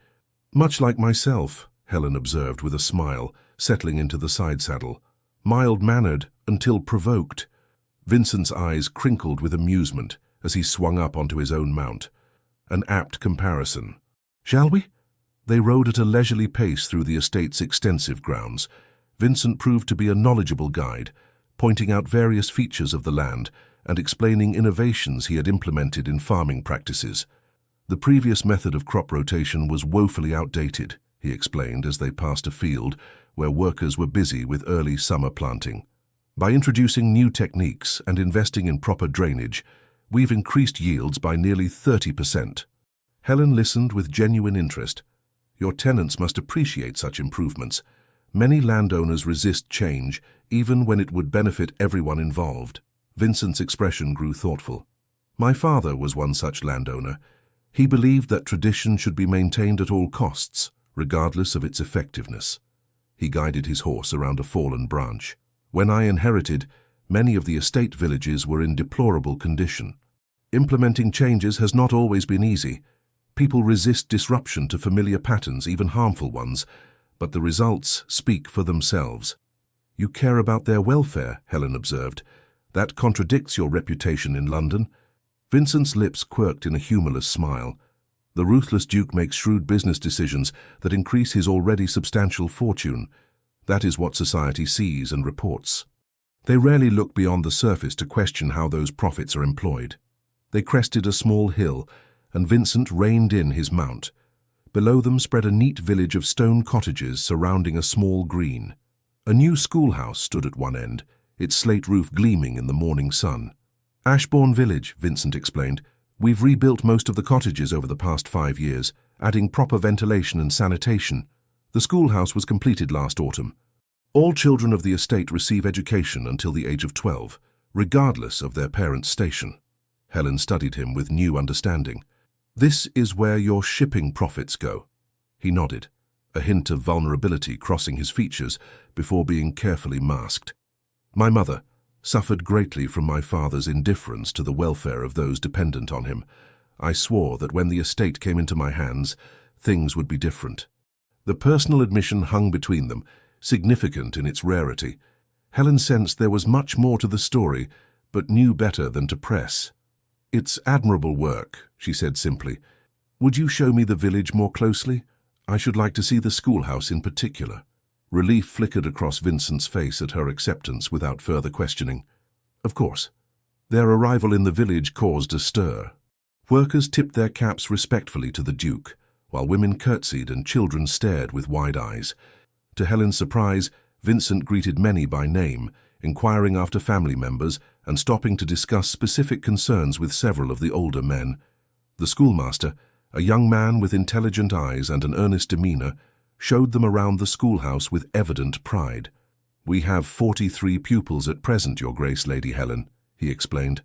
"Much like myself," Helen observed with a smile, settling into the side saddle. "Mild-mannered until provoked." Vincent's eyes crinkled with amusement as he swung up onto his own mount. An apt comparison. "Shall we?" They rode at a leisurely pace through the estate's extensive grounds. Vincent proved to be a knowledgeable guide, pointing out various features of the land and explaining innovations he had implemented in farming practices. The previous method of crop rotation was woefully outdated, he explained as they passed a field where workers were busy with early summer planting. "By introducing new techniques and investing in proper drainage, we've increased yields by nearly 30%. Helen listened with genuine interest. "Your tenants must appreciate such improvements. Many landowners resist change, even when it would benefit everyone involved." Vincent's expression grew thoughtful. "My father was one such landowner. He believed that tradition should be maintained at all costs, regardless of its effectiveness." He guided his horse around a fallen branch. "When I inherited, many of the estate villages were in deplorable condition. Implementing changes has not always been easy. People resist disruption to familiar patterns, even harmful ones, but the results speak for themselves." "You care about their welfare," Helen observed. "That contradicts your reputation in London." Vincent's lips quirked in a humorless smile. "The ruthless Duke makes shrewd business decisions that increase his already substantial fortune. That is what society sees and reports. They rarely look beyond the surface to question how those profits are employed." They crested a small hill, and Vincent reined in his mount. Below them spread a neat village of stone cottages surrounding a small green. A new schoolhouse stood at one end, its slate roof gleaming in the morning sun. "Ashbourne Village," Vincent explained. "We've rebuilt most of the cottages over the past 5 years, adding proper ventilation and sanitation. The schoolhouse was completed last autumn. All children of the estate receive education until the age of 12, regardless of their parents' station." Helen studied him with new understanding. "This is where your shipping profits go." He nodded, a hint of vulnerability crossing his features before being carefully masked. "My mother," suffered greatly from my father's indifference to the welfare of those dependent on him. I swore that when the estate came into my hands, things would be different. The personal admission hung between them, significant in its rarity. Helen sensed there was much more to the story, but knew better than to press. "It's admirable work," she said simply. "Would you show me the village more closely? I should like to see the schoolhouse in particular." Relief flickered across Vincent's face at her acceptance without further questioning. Of course. Their arrival in the village caused a stir. Workers tipped their caps respectfully to the Duke, while women curtsied and children stared with wide eyes. To Helen's surprise, Vincent greeted many by name, inquiring after family members and stopping to discuss specific concerns with several of the older men. The schoolmaster, a young man with intelligent eyes and an earnest demeanor, showed them around the schoolhouse with evident pride. "We have 43 pupils at present, Your Grace, Lady Helen," he explained.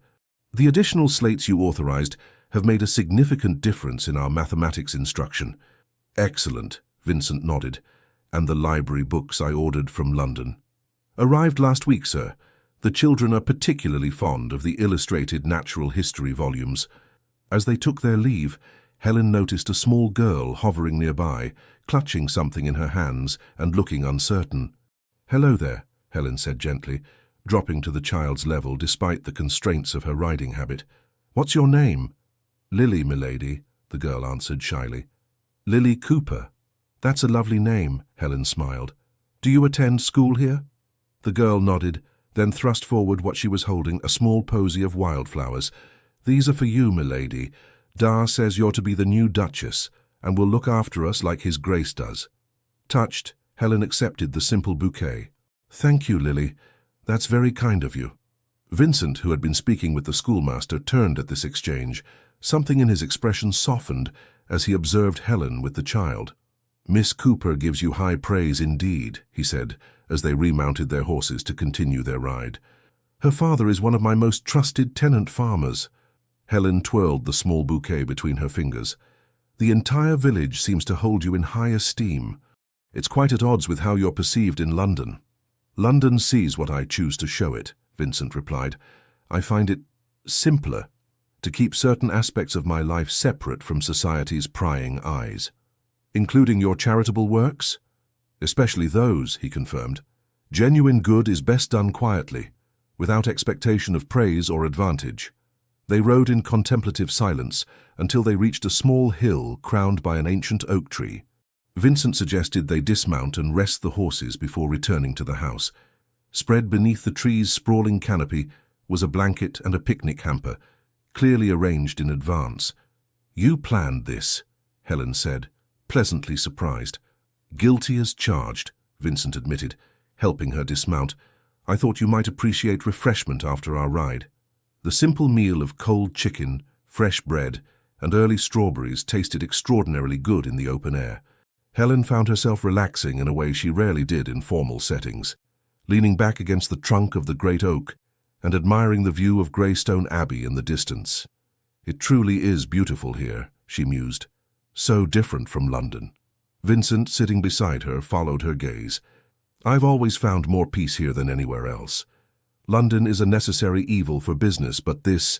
"The additional slates you authorized have made a significant difference in our mathematics instruction." "Excellent," Vincent nodded. "And the library books I ordered from London?" "Arrived last week, sir. The children are particularly fond of the illustrated natural history volumes." As they took their leave, Helen noticed a small girl hovering nearby, clutching something in her hands and looking uncertain. "Hello there," Helen said gently, dropping to the child's level despite the constraints of her riding habit. "What's your name?" "Lily, milady," the girl answered shyly. "Lily Cooper. That's a lovely name," Helen smiled. "Do you attend school here?" The girl nodded, then thrust forward what she was holding, a small posy of wildflowers. "These are for you, milady. Dar says you're to be the new Duchess, and will look after us like His Grace does." Touched, Helen accepted the simple bouquet. "Thank you, Lily. That's very kind of you." Vincent, who had been speaking with the schoolmaster, turned at this exchange. Something in his expression softened as he observed Helen with the child. "Miss Cooper gives you high praise indeed," he said, as they remounted their horses to continue their ride. "Her father is one of my most trusted tenant farmers." Helen twirled the small bouquet between her fingers. "The entire village seems to hold you in high esteem. It's quite at odds with how you're perceived in London." "London sees what I choose to show it," Vincent replied. "I find it simpler to keep certain aspects of my life separate from society's prying eyes." "Including your charitable works?" "Especially those," he confirmed. "Genuine good is best done quietly, without expectation of praise or advantage." They rode in contemplative silence until they reached a small hill crowned by an ancient oak tree. Vincent suggested they dismount and rest the horses before returning to the house. Spread beneath the tree's sprawling canopy was a blanket and a picnic hamper, clearly arranged in advance. "You planned this," Helen said, pleasantly surprised. "Guilty as charged," Vincent admitted, helping her dismount. "I thought you might appreciate refreshment after our ride." The simple meal of cold chicken, fresh bread, and early strawberries tasted extraordinarily good in the open air. Helen found herself relaxing in a way she rarely did in formal settings, leaning back against the trunk of the great oak and admiring the view of Greystone Abbey in the distance. "It truly is beautiful here," she mused. "So different from London." Vincent, sitting beside her, followed her gaze. "I've always found more peace here than anywhere else. London is a necessary evil for business, but this,"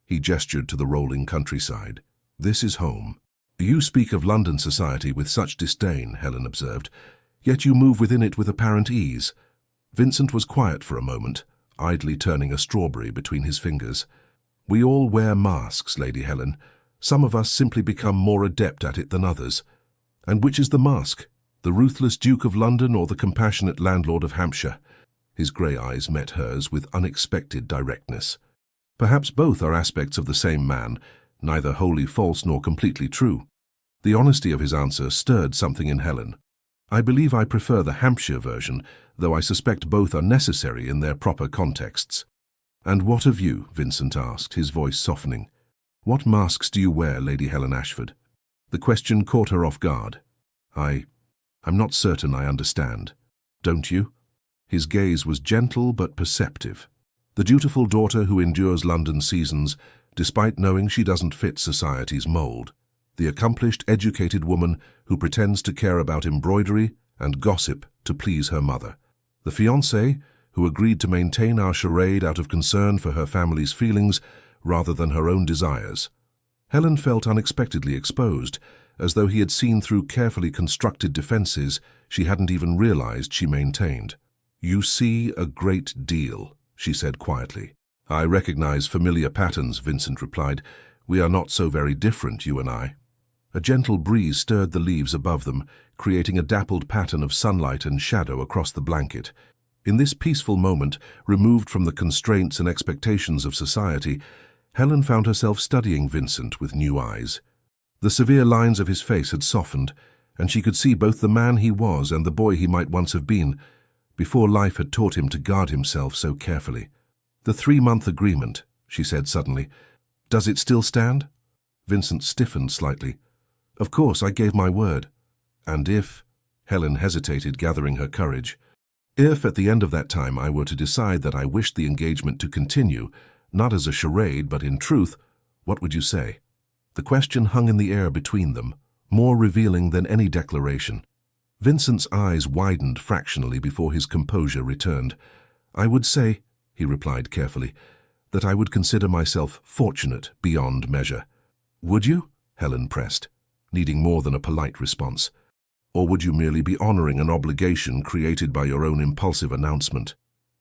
he gestured to the rolling countryside, "this is home." "You speak of London society with such disdain," Helen observed, "yet you move within it with apparent ease." Vincent was quiet for a moment, idly turning a strawberry between his fingers. "We all wear masks, Lady Helen. Some of us simply become more adept at it than others. And which is the mask? The ruthless Duke of London or the compassionate landlord of Hampshire?" His grey eyes met hers with unexpected directness. "Perhaps both are aspects of the same man, neither wholly false nor completely true." The honesty of his answer stirred something in Helen. "I believe I prefer the Hampshire version, though I suspect both are necessary in their proper contexts." "And what of you?" Vincent asked, his voice softening. "What masks do you wear, Lady Helen Ashford?" The question caught her off guard. I'm not certain I understand. Don't you?" His gaze was gentle but perceptive. The dutiful daughter who endures London seasons, despite knowing she doesn't fit society's mold. The accomplished, educated woman who pretends to care about embroidery and gossip to please her mother. The fiancé who agreed to maintain our charade out of concern for her family's feelings rather than her own desires. Helen felt unexpectedly exposed, as though he had seen through carefully constructed defenses she hadn't even realized she maintained. "You see a great deal," she said quietly. "I recognize familiar patterns," Vincent replied. "We are not so very different, you and I." A gentle breeze stirred the leaves above them, creating a dappled pattern of sunlight and shadow across the blanket. In this peaceful moment, removed from the constraints and expectations of society, Helen found herself studying Vincent with new eyes. The severe lines of his face had softened, and she could see both the man he was and the boy he might once have been, before life had taught him to guard himself so carefully. "The 3-month agreement," she said suddenly. "Does it still stand?" Vincent stiffened slightly. "Of course, I gave my word." "And if—" Helen hesitated, gathering her courage. "If at the end of that time I were to decide that I wished the engagement to continue, not as a charade but in truth, what would you say?" The question hung in the air between them, more revealing than any declaration. Vincent's eyes widened fractionally before his composure returned. "I would say," he replied carefully, "that I would consider myself fortunate beyond measure." "Would you?" Helen pressed, needing more than a polite response. "Or would you merely be honoring an obligation created by your own impulsive announcement?"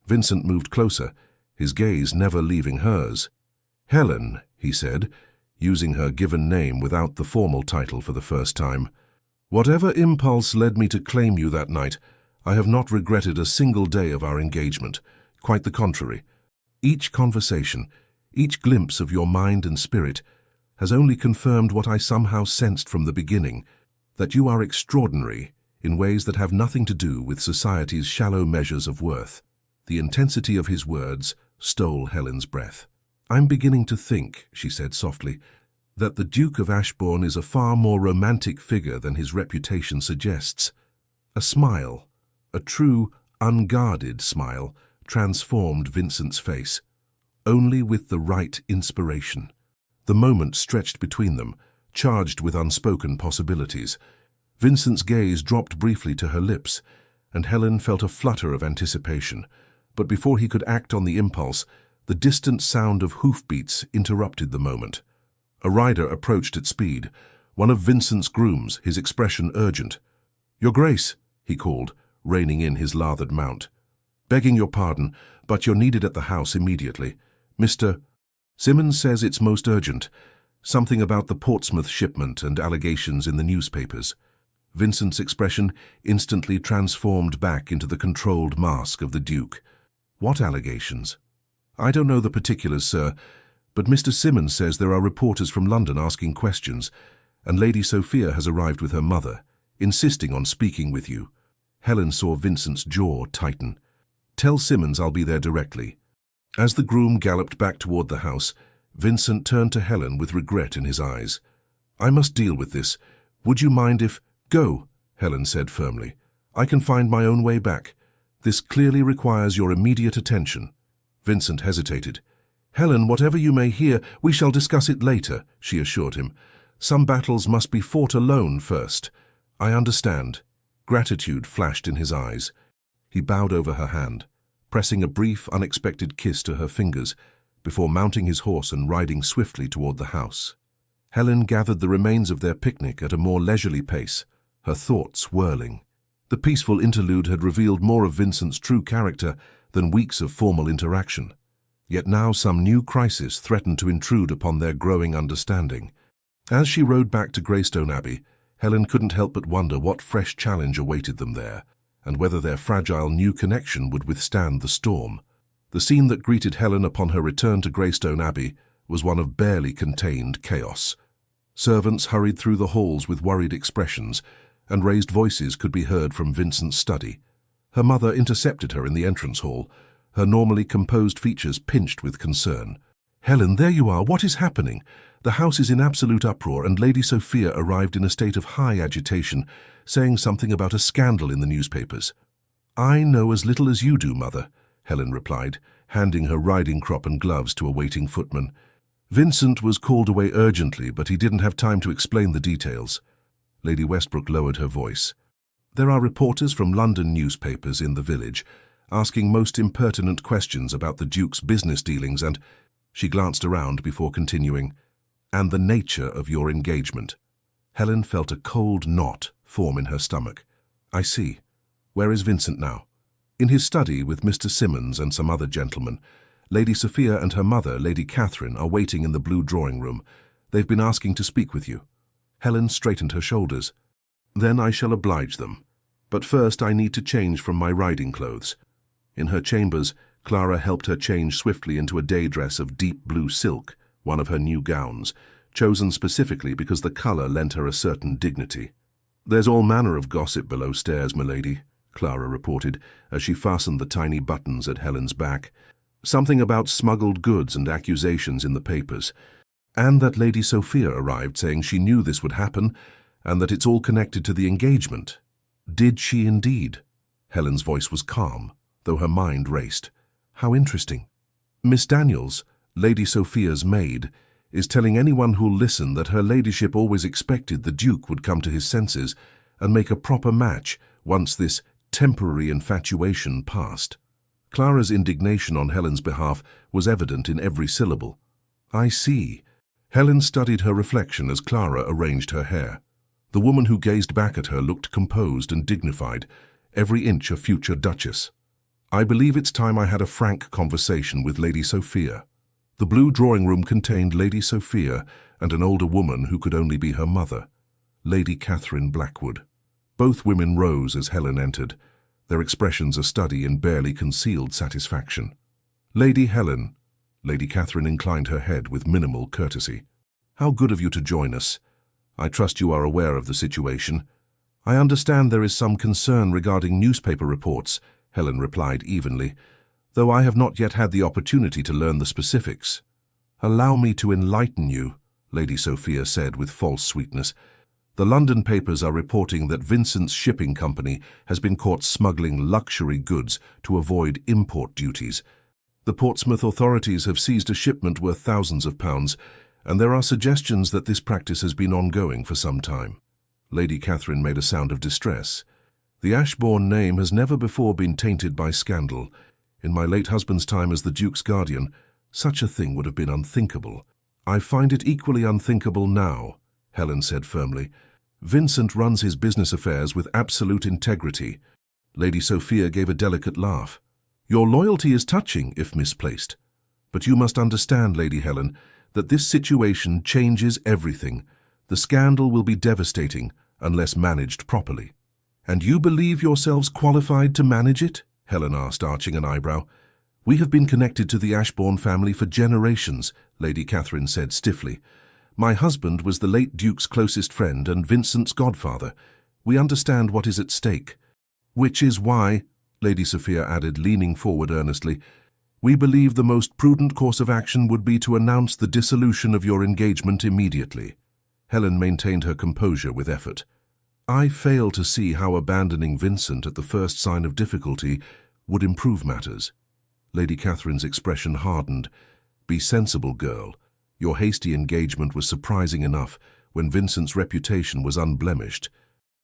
Vincent moved closer, his gaze never leaving hers. "Helen," he said, using her given name without the formal title for the first time, "whatever impulse led me to claim you that night, I have not regretted a single day of our engagement. Quite the contrary. Each conversation, each glimpse of your mind and spirit, has only confirmed what I somehow sensed from the beginning, that you are extraordinary in ways that have nothing to do with society's shallow measures of worth." The intensity of his words stole Helen's breath. "I'm beginning to think," she said softly, "that the Duke of Ashbourne is a far more romantic figure than his reputation suggests." A smile, a true, unguarded smile, transformed Vincent's face, only with the right inspiration. The moment stretched between them, charged with unspoken possibilities. Vincent's gaze dropped briefly to her lips, and Helen felt a flutter of anticipation. But before he could act on the impulse, the distant sound of hoofbeats interrupted the moment. A rider approached at speed, one of Vincent's grooms, his expression urgent. "Your Grace," he called, reining in his lathered mount. "Begging your pardon, but you're needed at the house immediately. Mr. Simmons says it's most urgent. Something about the Portsmouth shipment and allegations in the newspapers." Vincent's expression instantly transformed back into the controlled mask of the Duke. "What allegations?" "I don't know the particulars, sir, but Mr. Simmons says there are reporters from London asking questions, and Lady Sophia has arrived with her mother, insisting on speaking with you." Helen saw Vincent's jaw tighten. "Tell Simmons I'll be there directly." As the groom galloped back toward the house, Vincent turned to Helen with regret in his eyes. "I must deal with this. Would you mind if—" "Go," Helen said firmly. "I can find my own way back. This clearly requires your immediate attention." Vincent hesitated. "Helen, whatever you may hear, we shall discuss it later," she assured him. "Some battles must be fought alone first." "I understand." Gratitude flashed in his eyes. He bowed over her hand, pressing a brief, unexpected kiss to her fingers, before mounting his horse and riding swiftly toward the house. Helen gathered the remains of their picnic at a more leisurely pace, her thoughts whirling. The peaceful interlude had revealed more of Vincent's true character than weeks of formal interaction. Yet now some new crisis threatened to intrude upon their growing understanding. As she rode back to Greystone Abbey, Helen couldn't help but wonder what fresh challenge awaited them there, and whether their fragile new connection would withstand the storm. The scene that greeted Helen upon her return to Greystone Abbey was one of barely contained chaos. Servants hurried through the halls with worried expressions, and raised voices could be heard from Vincent's study. Her mother intercepted her in the entrance hall, her normally composed features pinched with concern. "Helen, there you are. What is happening? The house is in absolute uproar, and Lady Sophia arrived in a state of high agitation, saying something about a scandal in the newspapers." "I know as little as you do, Mother," Helen replied, handing her riding crop and gloves to a waiting footman. Vincent was called away urgently, but he didn't have time to explain the details. Lady Westbrook lowered her voice. "There are reporters from London newspapers in the village. asking most impertinent questions about the Duke's business dealings and, she glanced around before continuing, and the nature of your engagement. Helen felt a cold knot form in her stomach. I see. Where is Vincent now? In his study with Mr. Simmons and some other gentlemen. Lady Sophia and her mother, Lady Catherine, are waiting in the blue drawing room. They've been asking to speak with you. Helen straightened her shoulders. Then I shall oblige them. But first I need to change from my riding clothes. In her chambers, Clara helped her change swiftly into a day dress of deep blue silk, one of her new gowns, chosen specifically because the colour lent her a certain dignity. There's all manner of gossip below stairs, milady, Clara reported, as she fastened the tiny buttons at Helen's back. Something about smuggled goods and accusations in the papers, and that Lady Sophia arrived saying she knew this would happen, and that it's all connected to the engagement. Did she indeed? Helen's voice was calm, though her mind raced. How interesting. Miss Daniels, Lady Sophia's maid, is telling anyone who'll listen that her ladyship always expected the Duke would come to his senses and make a proper match once this temporary infatuation passed. Clara's indignation on Helen's behalf was evident in every syllable. I see. Helen studied her reflection as Clara arranged her hair. The woman who gazed back at her looked composed and dignified, every inch a future duchess. I believe it's time I had a frank conversation with Lady Sophia. The blue drawing room contained Lady Sophia and an older woman who could only be her mother, Lady Catherine Blackwood. Both women rose as Helen entered, their expressions a study in barely concealed satisfaction. Lady Helen, Lady Catherine inclined her head with minimal courtesy. How good of you to join us. I trust you are aware of the situation. I understand there is some concern regarding newspaper reports, Helen replied evenly, though I have not yet had the opportunity to learn the specifics. Allow me to enlighten you, Lady Sophia said with false sweetness. The London papers are reporting that Vincent's shipping company has been caught smuggling luxury goods to avoid import duties. The Portsmouth authorities have seized a shipment worth thousands of pounds, and there are suggestions that this practice has been ongoing for some time. Lady Catherine made a sound of distress. The Ashbourne name has never before been tainted by scandal. In my late husband's time as the Duke's guardian, such a thing would have been unthinkable. I find it equally unthinkable now, Helen said firmly. Vincent runs his business affairs with absolute integrity. Lady Sophia gave a delicate laugh. Your loyalty is touching, if misplaced. But you must understand, Lady Helen, that this situation changes everything. The scandal will be devastating unless managed properly. And you believe yourselves qualified to manage it? Helen asked, arching an eyebrow. We have been connected to the Ashbourne family for generations, Lady Catherine said stiffly. My husband was the late Duke's closest friend and Vincent's godfather. We understand what is at stake. Which is why, Lady Sophia added, leaning forward earnestly, we believe the most prudent course of action would be to announce the dissolution of your engagement immediately. Helen maintained her composure with effort. I fail to see how abandoning Vincent at the first sign of difficulty would improve matters. Lady Catherine's expression hardened. Be sensible, girl. Your hasty engagement was surprising enough when Vincent's reputation was unblemished.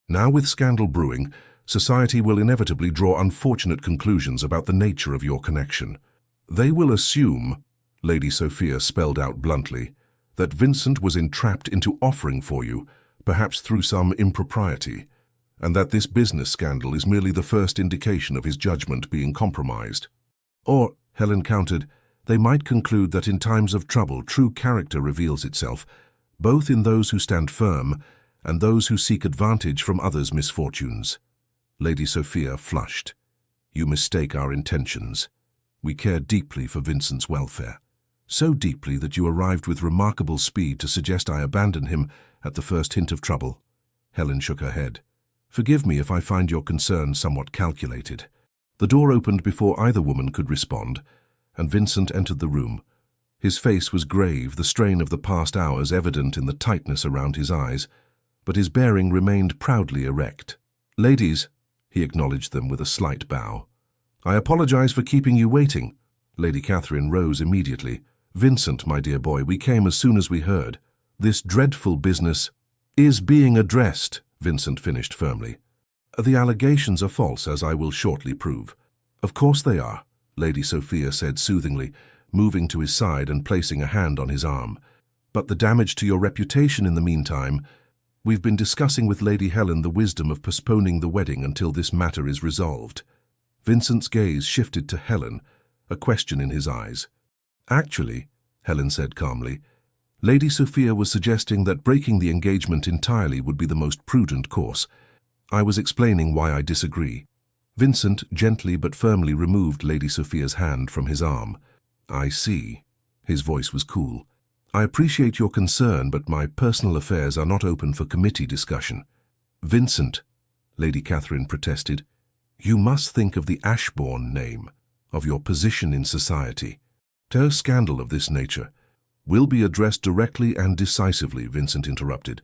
Now with scandal brewing, society will inevitably draw unfortunate conclusions about the nature of your connection. They will assume, Lady Sophia spelled out bluntly, that Vincent was entrapped into offering for you, perhaps through some impropriety, and that this business scandal is merely the first indication of his judgment being compromised. Or, Helen countered, they might conclude that in times of trouble true character reveals itself, both in those who stand firm and those who seek advantage from others' misfortunes. Lady Sophia flushed. You mistake our intentions. We care deeply for Vincent's welfare. So deeply that you arrived with remarkable speed to suggest I abandon him at the first hint of trouble. Helen shook her head. Forgive me if I find your concern somewhat calculated. The door opened before either woman could respond, and Vincent entered the room. His face was grave, the strain of the past hours evident in the tightness around his eyes, but his bearing remained proudly erect. Ladies, he acknowledged them with a slight bow. I apologize for keeping you waiting. Lady Catherine rose immediately. Vincent, my dear boy, we came as soon as we heard. This dreadful business is being addressed, Vincent finished firmly. The allegations are false, as I will shortly prove. Of course they are, Lady Sophia said soothingly, moving to his side and placing a hand on his arm. But the damage to your reputation in the meantime. We've been discussing with Lady Helen the wisdom of postponing the wedding until this matter is resolved. Vincent's gaze shifted to Helen, a question in his eyes. Actually, Helen said calmly, Lady Sophia was suggesting that breaking the engagement entirely would be the most prudent course. I was explaining why I disagree. Vincent gently but firmly removed Lady Sophia's hand from his arm. I see. His voice was cool. I appreciate your concern, but my personal affairs are not open for committee discussion. Vincent, Lady Catherine protested, you must think of the Ashbourne name, of your position in society. A scandal of this nature will be addressed directly and decisively, Vincent interrupted.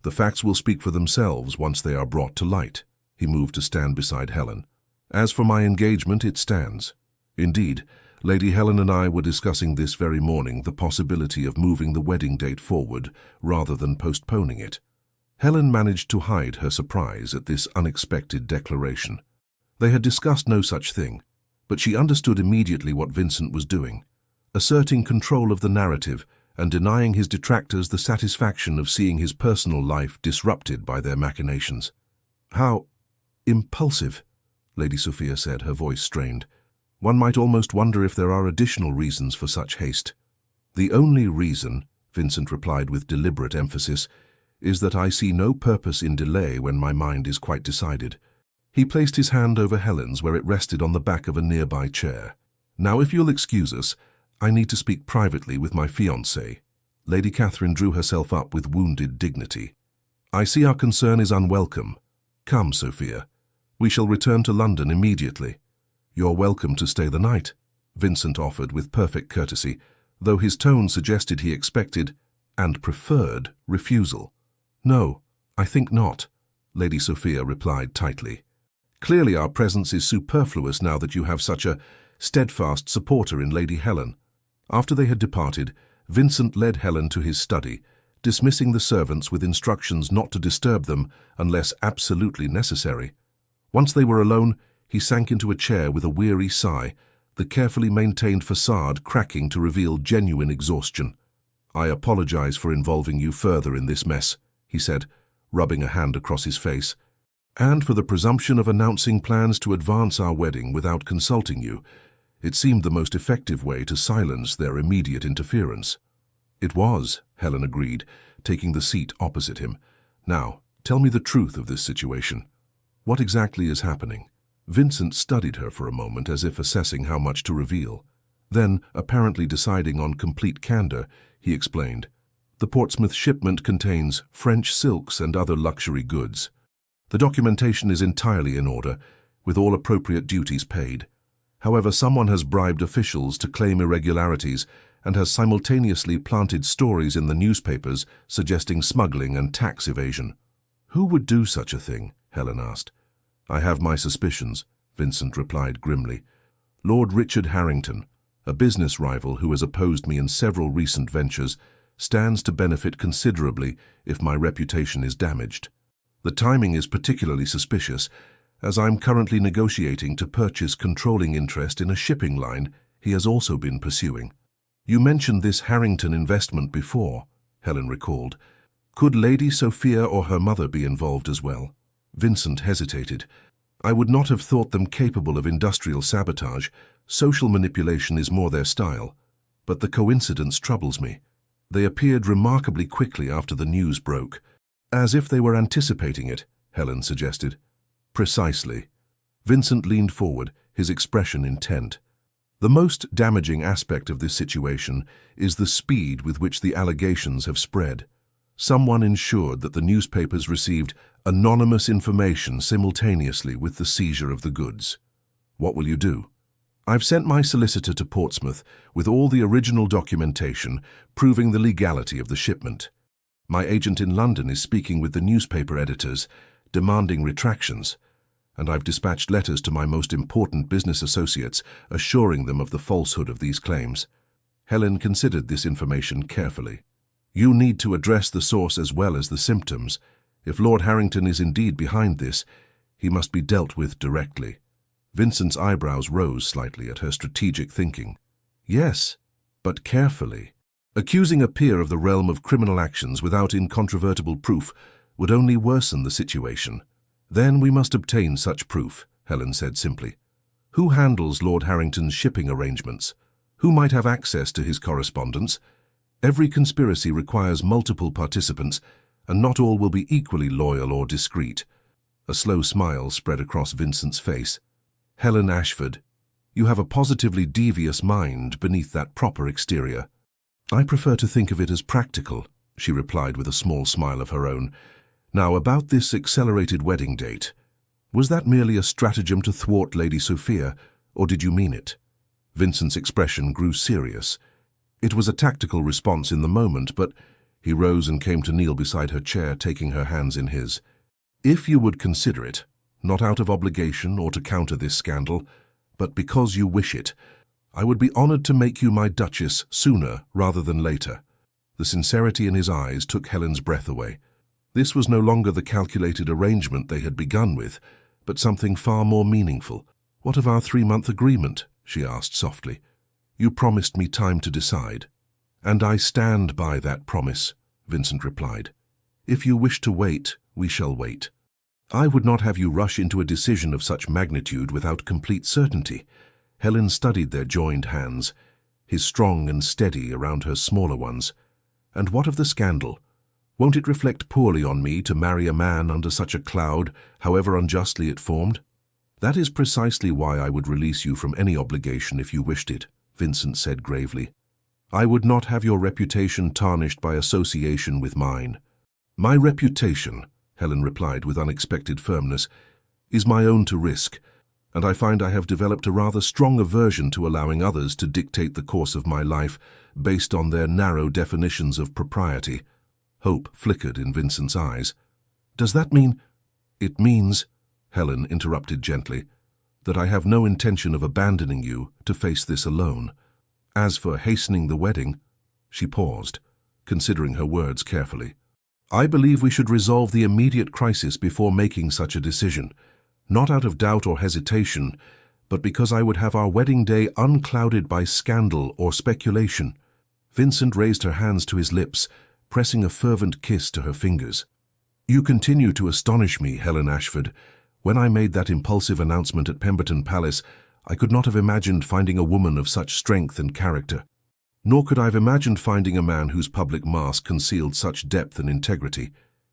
The facts will speak for themselves once they are brought to light. He moved to stand beside Helen. As for my engagement, it stands. Indeed, Lady Helen and I were discussing this very morning the possibility of moving the wedding date forward rather than postponing it. Helen managed to hide her surprise at this unexpected declaration. They had discussed no such thing, but she understood immediately what Vincent was doing, asserting control of the narrative and denying his detractors the satisfaction of seeing his personal life disrupted by their machinations. How impulsive, Lady Sophia said, her voice strained. One might almost wonder if there are additional reasons for such haste. The only reason, Vincent replied with deliberate emphasis, is that I see no purpose in delay when my mind is quite decided. He placed his hand over Helen's where it rested on the back of a nearby chair. Now, if you'll excuse us, I need to speak privately with my fiancé. Lady Catherine drew herself up with wounded dignity. I see our concern is unwelcome. Come, Sophia. We shall return to London immediately. You're welcome to stay the night, Vincent offered with perfect courtesy, though his tone suggested he expected, and preferred, refusal. No, I think not, Lady Sophia replied tightly. Clearly our presence is superfluous now that you have such a steadfast supporter in Lady Helen. After they had departed, Vincent led Helen to his study, dismissing the servants with instructions not to disturb them unless absolutely necessary. Once they were alone, he sank into a chair with a weary sigh, the carefully maintained facade cracking to reveal genuine exhaustion. I apologize for involving you further in this mess, he said, rubbing a hand across his face, and for the presumption of announcing plans to advance our wedding without consulting you. It seemed the most effective way to silence their immediate interference. It was, Helen agreed, taking the seat opposite him. Now, tell me the truth of this situation. What exactly is happening? Vincent studied her for a moment as if assessing how much to reveal. Then, apparently deciding on complete candor, he explained, the Portsmouth shipment contains French silks and other luxury goods. The documentation is entirely in order, with all appropriate duties paid. However, someone has bribed officials to claim irregularities and has simultaneously planted stories in the newspapers suggesting smuggling and tax evasion. Who would do such a thing? Helen asked. I have my suspicions, Vincent replied grimly. Lord Richard Harrington, a business rival who has opposed me in several recent ventures, stands to benefit considerably if my reputation is damaged. The timing is particularly suspicious, as I'm currently negotiating to purchase controlling interest in a shipping line he has also been pursuing. You mentioned this Harrington investment before, Helen recalled. Could Lady Sophia or her mother be involved as well? Vincent hesitated. I would not have thought them capable of industrial sabotage. Social manipulation is more their style. But the coincidence troubles me. They appeared remarkably quickly after the news broke. As if they were anticipating it, Helen suggested. Precisely. Vincent leaned forward, his expression intent. The most damaging aspect of this situation is the speed with which the allegations have spread. Someone ensured that the newspapers received anonymous information simultaneously with the seizure of the goods. What will you do? I've sent my solicitor to Portsmouth with all the original documentation proving the legality of the shipment. My agent in London is speaking with the newspaper editors, demanding retractions, and I've dispatched letters to my most important business associates assuring them of the falsehood of these claims. Helen considered this information carefully. You need to address the source as well as the symptoms. If Lord Harrington is indeed behind this, he must be dealt with directly. Vincent's eyebrows rose slightly at her strategic thinking. Yes, but carefully. Accusing a peer of the realm of criminal actions without incontrovertible proof would only worsen the situation. Then we must obtain such proof, Helen said simply. Who handles Lord Harrington's shipping arrangements? Who might have access to his correspondence? Every conspiracy requires multiple participants, and not all will be equally loyal or discreet. A slow smile spread across Vincent's face. Helen Ashford, you have a positively devious mind beneath that proper exterior. I prefer to think of it as practical, she replied with a small smile of her own. Now, about this accelerated wedding date. Was that merely a stratagem to thwart Lady Sophia, or did you mean it? Vincent's expression grew serious. It was a tactical response in the moment, but he rose and came to kneel beside her chair, taking her hands in his. If you would consider it, not out of obligation or to counter this scandal, but because you wish it, I would be honored to make you my Duchess sooner rather than later. The sincerity in his eyes took Helen's breath away. This was no longer the calculated arrangement they had begun with, but something far more meaningful. What of our 3-month agreement? She asked softly. You promised me time to decide. And I stand by that promise, Vincent replied. If you wish to wait, we shall wait. I would not have you rush into a decision of such magnitude without complete certainty. Helen studied their joined hands, his strong and steady around her smaller ones. And what of the scandal? Won't it reflect poorly on me to marry a man under such a cloud, however unjustly it formed? That is precisely why I would release you from any obligation if you wished it, Vincent said gravely. I would not have your reputation tarnished by association with mine. My reputation, Helen replied with unexpected firmness, is my own to risk, and I find I have developed a rather strong aversion to allowing others to dictate the course of my life based on their narrow definitions of propriety. Hope flickered in Vincent's eyes. Does that mean— It means, Helen interrupted gently, that I have no intention of abandoning you to face this alone. As for hastening the wedding, she paused, considering her words carefully. I believe we should resolve the immediate crisis before making such a decision, not out of doubt or hesitation, but because I would have our wedding day unclouded by scandal or speculation. Vincent raised her hands to his lips, pressing a fervent kiss to her fingers. You continue to astonish me, Helen Ashford. When I made that impulsive announcement at Pemberton Palace, I could not have imagined finding a woman of such strength and character. Nor could I have imagined finding a man whose public mask concealed such depth and integrity,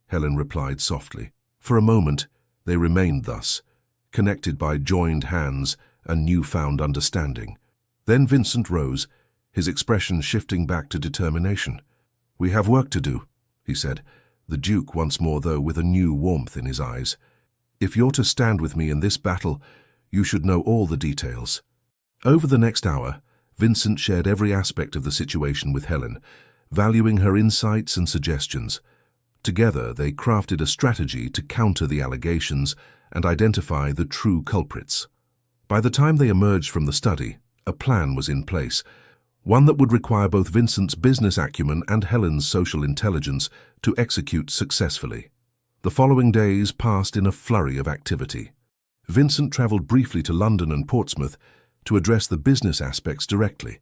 Helen replied softly. For a moment, they remained thus, connected by joined hands and newfound understanding. Then Vincent rose, his expression shifting back to determination. We have work to do, he said, the Duke once more though with a new warmth in his eyes. If you're to stand with me in this battle, you should know all the details. Over the next hour, Vincent shared every aspect of the situation with Helen, valuing her insights and suggestions. Together, they crafted a strategy to counter the allegations and identify the true culprits. By the time they emerged from the study, a plan was in place, one that would require both Vincent's business acumen and Helen's social intelligence to execute successfully. The following days passed in a flurry of activity. Vincent travelled briefly to London and Portsmouth to address the business aspects directly,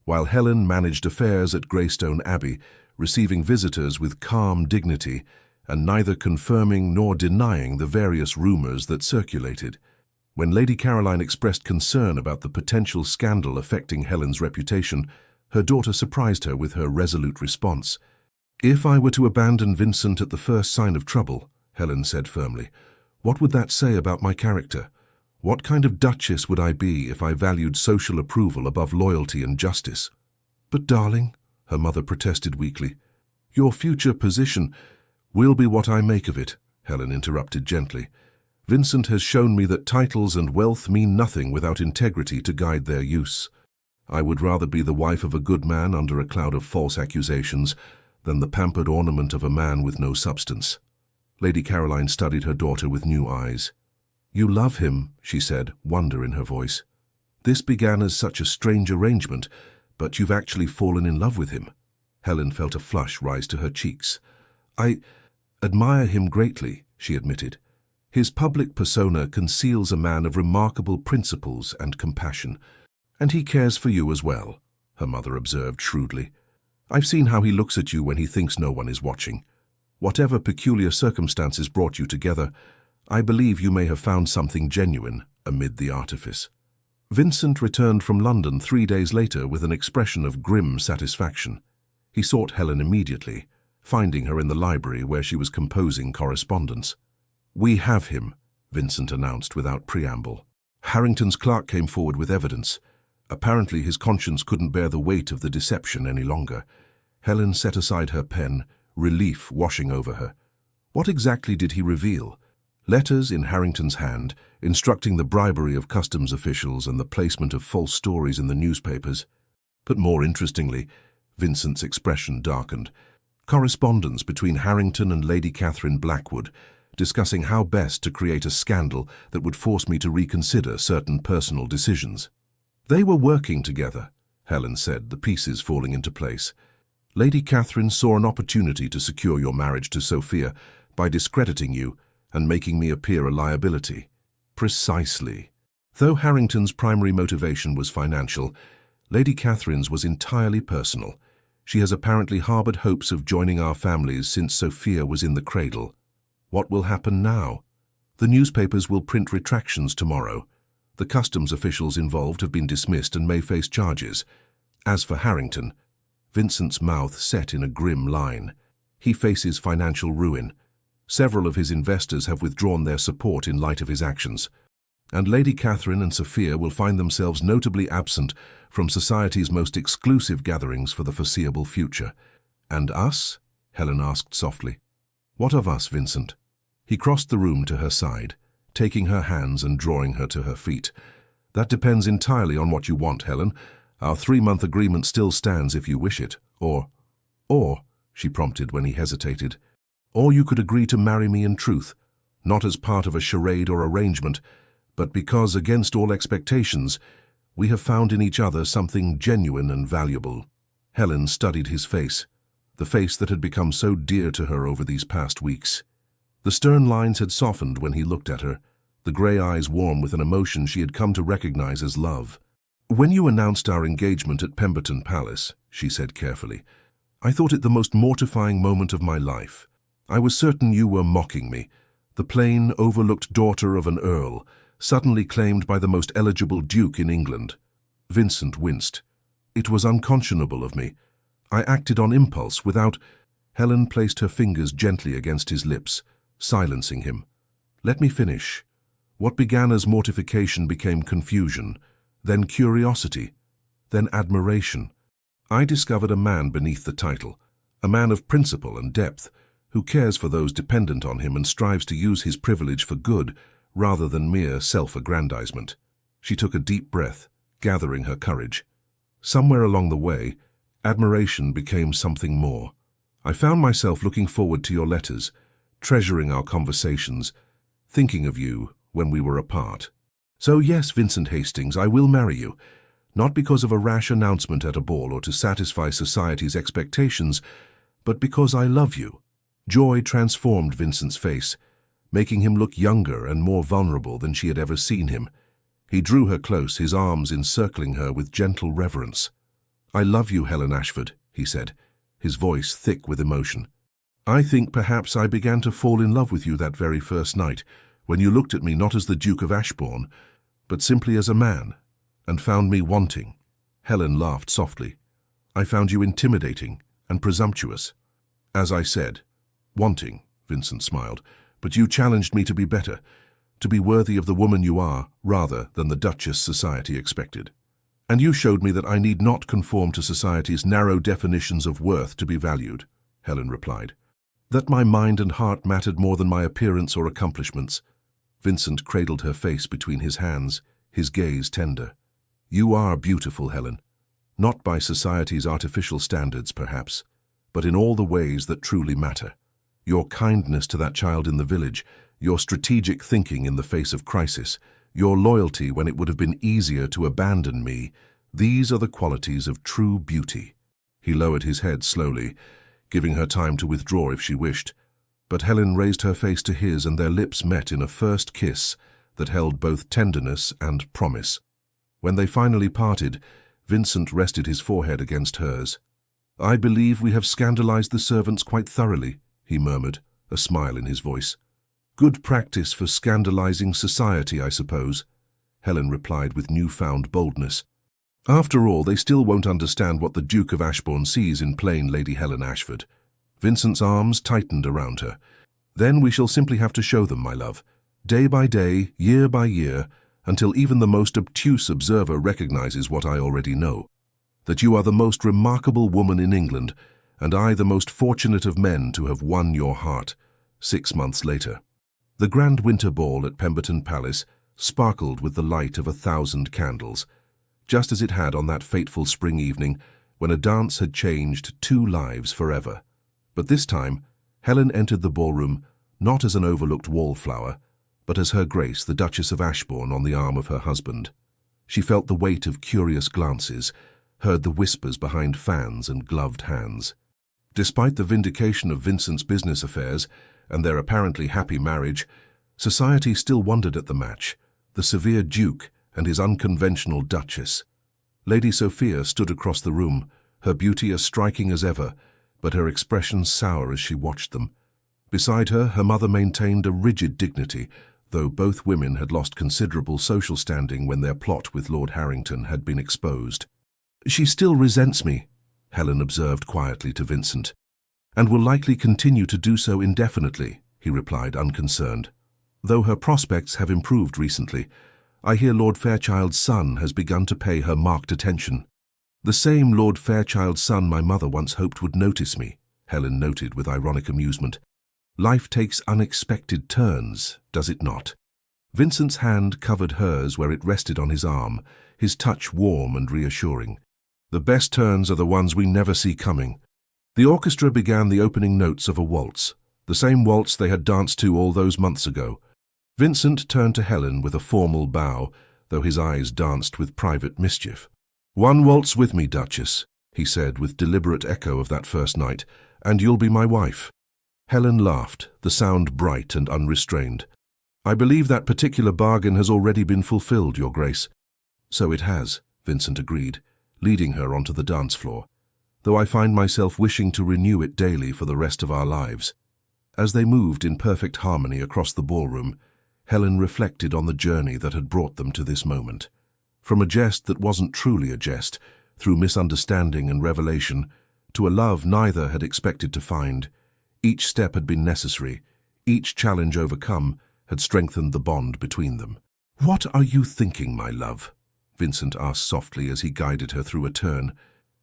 while Helen managed affairs at Greystone Abbey, receiving visitors with calm dignity and neither confirming nor denying the various rumours that circulated. When Lady Caroline expressed concern about the potential scandal affecting Helen's reputation, her daughter surprised her with her resolute response. If I were to abandon Vincent at the first sign of trouble, Helen said firmly, what would that say about my character? What kind of duchess would I be if I valued social approval above loyalty and justice? But darling, her mother protested weakly, your future position will be what I make of it, Helen interrupted gently. Vincent has shown me that titles and wealth mean nothing without integrity to guide their use. I would rather be the wife of a good man under a cloud of false accusations than the pampered ornament of a man with no substance. Lady Caroline studied her daughter with new eyes. You love him, she said, wonder in her voice. This began as such a strange arrangement, but you've actually fallen in love with him. Helen felt a flush rise to her cheeks. I admire him greatly, she admitted. His public persona conceals a man of remarkable principles and compassion. And he cares for you as well, her mother observed shrewdly. I've seen how he looks at you when he thinks no one is watching. Whatever peculiar circumstances brought you together, I believe you may have found something genuine amid the artifice. Vincent returned from London 3 days later with an expression of grim satisfaction. He sought Helen immediately, finding her in the library where she was composing correspondence. "We have him," Vincent announced without preamble. Harrington's clerk came forward with evidence. Apparently his conscience couldn't bear the weight of the deception any longer. Helen set aside her pen, relief washing over her. What exactly did he reveal? Letters in Harrington's hand, instructing the bribery of customs officials and the placement of false stories in the newspapers. But more interestingly, Vincent's expression darkened. Correspondence between Harrington and Lady Catherine Blackwood, discussing how best to create a scandal that would force me to reconsider certain personal decisions. They were working together, Helen said, the pieces falling into place. Lady Catherine saw an opportunity to secure your marriage to Sophia by discrediting you and making me appear a liability. Precisely. Though Harrington's primary motivation was financial, Lady Catherine's was entirely personal. She has apparently harbored hopes of joining our families since Sophia was in the cradle. What will happen now? The newspapers will print retractions tomorrow. The customs officials involved have been dismissed and may face charges. As for Harrington, Vincent's mouth set in a grim line. He faces financial ruin. Several of his investors have withdrawn their support in light of his actions. And Lady Catherine and Sophia will find themselves notably absent from society's most exclusive gatherings for the foreseeable future. And us? Helen asked softly. What of us, Vincent? He crossed the room to her side, taking her hands and drawing her to her feet. That depends entirely on what you want, Helen. Our 3-month agreement still stands if you wish it. Or, she prompted when he hesitated. Or you could agree to marry me in truth, not as part of a charade or arrangement, but because, against all expectations, we have found in each other something genuine and valuable. Helen studied his face, the face that had become so dear to her over these past weeks. The stern lines had softened when he looked at her, the grey eyes warm with an emotion she had come to recognize as love. When you announced our engagement at Pemberton Palace, she said carefully, I thought it the most mortifying moment of my life. I was certain you were mocking me, the plain, overlooked daughter of an earl, suddenly claimed by the most eligible duke in England. Vincent winced. It was unconscionable of me. I acted on impulse without... Helen placed her fingers gently against his lips, silencing him. Let me finish. What began as mortification became confusion, then curiosity, then admiration. I discovered a man beneath the title, a man of principle and depth, who cares for those dependent on him and strives to use his privilege for good rather than mere self-aggrandizement. She took a deep breath, gathering her courage. Somewhere along the way, admiration became something more. I found myself looking forward to your letters, treasuring our conversations, thinking of you when we were apart. So yes, Vincent Hastings, I will marry you, not because of a rash announcement at a ball or to satisfy society's expectations, but because I love you. Joy transformed Vincent's face, making him look younger and more vulnerable than she had ever seen him. He drew her close, his arms encircling her with gentle reverence. I love you, Helen Ashford, he said, his voice thick with emotion. I think perhaps I began to fall in love with you that very first night, when you looked at me not as the Duke of Ashbourne, but simply as a man, and found me wanting. Helen laughed softly. I found you intimidating and presumptuous. As I said, wanting, Vincent smiled, but you challenged me to be better, to be worthy of the woman you are, rather than the Duchess society expected. And you showed me that I need not conform to society's narrow definitions of worth to be valued, Helen replied. That my mind and heart mattered more than my appearance or accomplishments. Vincent cradled her face between his hands, his gaze tender. You are beautiful, Helen. Not by society's artificial standards, perhaps, but in all the ways that truly matter. Your kindness to that child in the village, your strategic thinking in the face of crisis, your loyalty when it would have been easier to abandon me, these are the qualities of true beauty. He lowered his head slowly, giving her time to withdraw if she wished. But Helen raised her face to his, and their lips met in a first kiss that held both tenderness and promise. When they finally parted, Vincent rested his forehead against hers. "I believe we have scandalized the servants quite thoroughly," he murmured, a smile in his voice. "Good practice for scandalizing society, I suppose," Helen replied with newfound boldness. "After all, they still won't understand what the Duke of Ashbourne sees in plain Lady Helen Ashford." Vincent's arms tightened around her. "Then we shall simply have to show them, my love, day by day, year by year, until even the most obtuse observer recognizes what I already know, that you are the most remarkable woman in England, and I the most fortunate of men to have won your heart." 6 months later. The grand winter ball at Pemberton Palace sparkled with the light of 1,000 candles, just as it had on that fateful spring evening when a dance had changed 2 lives forever. But this time, Helen entered the ballroom not as an overlooked wallflower, but as Her Grace the Duchess of Ashbourne on the arm of her husband. She felt the weight of curious glances, heard the whispers behind fans and gloved hands. Despite the vindication of Vincent's business affairs and their apparently happy marriage, society still wondered at the match, the severe Duke and his unconventional Duchess. Lady Sophia stood across the room, her beauty as striking as ever, but her expression sour as she watched them. Beside her, her mother maintained a rigid dignity, though both women had lost considerable social standing when their plot with Lord Harrington had been exposed. "She still resents me," Helen observed quietly to Vincent. "And will likely continue to do so indefinitely," he replied, unconcerned. "Though her prospects have improved recently, I hear Lord Fairchild's son has begun to pay her marked attention." "The same Lord Fairchild's son my mother once hoped would notice me," Helen noted with ironic amusement. "Life takes unexpected turns, does it not?" Vincent's hand covered hers where it rested on his arm, his touch warm and reassuring. "The best turns are the ones we never see coming." The orchestra began the opening notes of a waltz, the same waltz they had danced to all those months ago. Vincent turned to Helen with a formal bow, though his eyes danced with private mischief. "One waltz with me, Duchess," he said with deliberate echo of that first night, "and you'll be my wife." Helen laughed, the sound bright and unrestrained. "I believe that particular bargain has already been fulfilled, Your Grace." "So it has," Vincent agreed, leading her onto the dance floor, "though I find myself wishing to renew it daily for the rest of our lives." As they moved in perfect harmony across the ballroom, Helen reflected on the journey that had brought them to this moment. From a jest that wasn't truly a jest, through misunderstanding and revelation, to a love neither had expected to find. Each step had been necessary, each challenge overcome had strengthened the bond between them. "What are you thinking, my love?" Vincent asked softly as he guided her through a turn.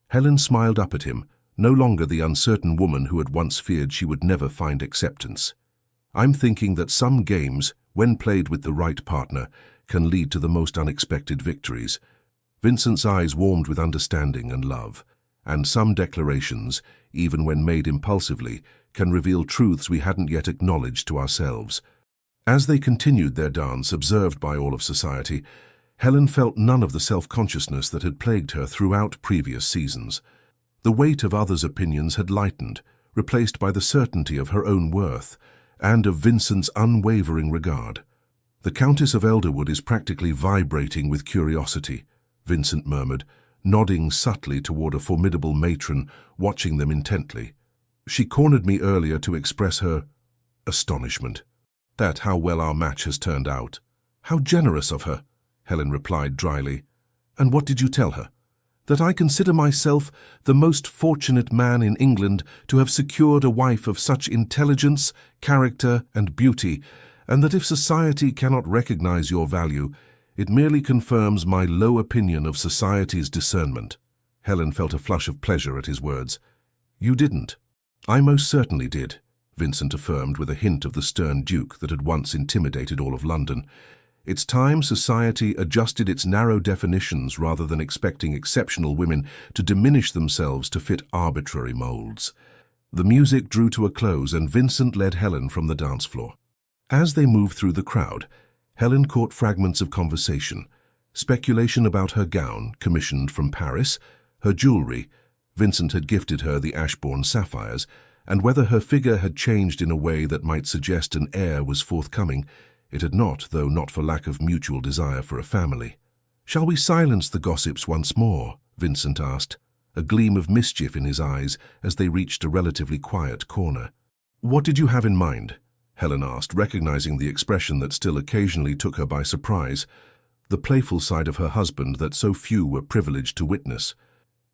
Helen smiled up at him, no longer the uncertain woman who had once feared she would never find acceptance. "I'm thinking that some games, when played with the right partner, can lead to the most unexpected victories." Vincent's eyes warmed with understanding and love, and some declarations, even when made impulsively, can reveal truths we hadn't yet acknowledged to ourselves. As they continued their dance, observed by all of society, Helen felt none of the self-consciousness that had plagued her throughout previous seasons. The weight of others' opinions had lightened, replaced by the certainty of her own worth, and of Vincent's unwavering regard. "The Countess of Elderwood is practically vibrating with curiosity," Vincent murmured, nodding subtly toward a formidable matron watching them intently. "She cornered me earlier to express her astonishment at how well our match has turned out." "How generous of her," Helen replied dryly. "And what did you tell her?" "That I consider myself the most fortunate man in England to have secured a wife of such intelligence, character, and beauty, and that if society cannot recognize your value, it merely confirms my low opinion of society's discernment." Helen felt a flush of pleasure at his words. "You didn't." "I most certainly did," Vincent affirmed with a hint of the stern Duke that had once intimidated all of London. "It's time society adjusted its narrow definitions rather than expecting exceptional women to diminish themselves to fit arbitrary molds." The music drew to a close and Vincent led Helen from the dance floor. As they moved through the crowd, Helen caught fragments of conversation, speculation about her gown, commissioned from Paris, her jewellery — Vincent had gifted her the Ashbourne sapphires — and whether her figure had changed in a way that might suggest an heir was forthcoming, it had not, though not for lack of mutual desire for a family. "Shall we silence the gossips once more?" Vincent asked, a gleam of mischief in his eyes as they reached a relatively quiet corner. "What did you have in mind?" Helen asked, recognizing the expression that still occasionally took her by surprise, the playful side of her husband that so few were privileged to witness.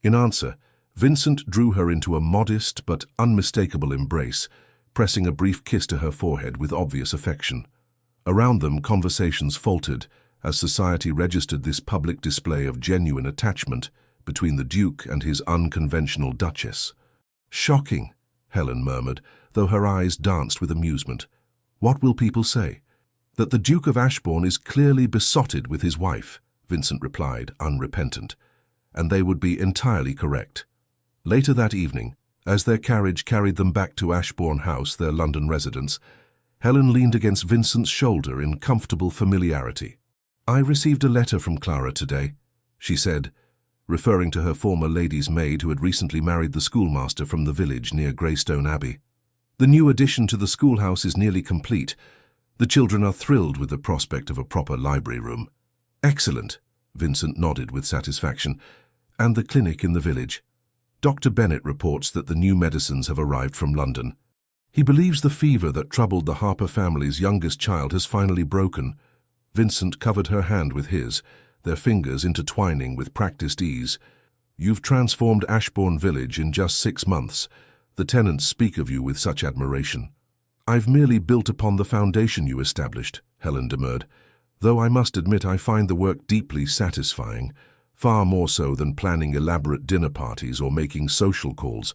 In answer, Vincent drew her into a modest but unmistakable embrace, pressing a brief kiss to her forehead with obvious affection. Around them, conversations faltered as society registered this public display of genuine attachment between the Duke and his unconventional Duchess. "Shocking," Helen murmured, though her eyes danced with amusement. "What will people say?" "That the Duke of Ashbourne is clearly besotted with his wife," Vincent replied, unrepentant. "And they would be entirely correct." Later that evening, as their carriage carried them back to Ashbourne House, their London residence, Helen leaned against Vincent's shoulder in comfortable familiarity. "I received a letter from Clara today," she said, referring to her former lady's maid who had recently married the schoolmaster from the village near Greystone Abbey. "The new addition to the schoolhouse is nearly complete. The children are thrilled with the prospect of a proper library room." "Excellent," Vincent nodded with satisfaction. "And the clinic in the village?" "Dr. Bennett reports that the new medicines have arrived from London. He believes the fever that troubled the Harper family's youngest child has finally broken." Vincent covered her hand with his, their fingers intertwining with practiced ease. "You've transformed Ashbourne Village in just 6 months. The tenants speak of you with such admiration." "I've merely built upon the foundation you established," Helen demurred, "though I must admit I find the work deeply satisfying, far more so than planning elaborate dinner parties or making social calls."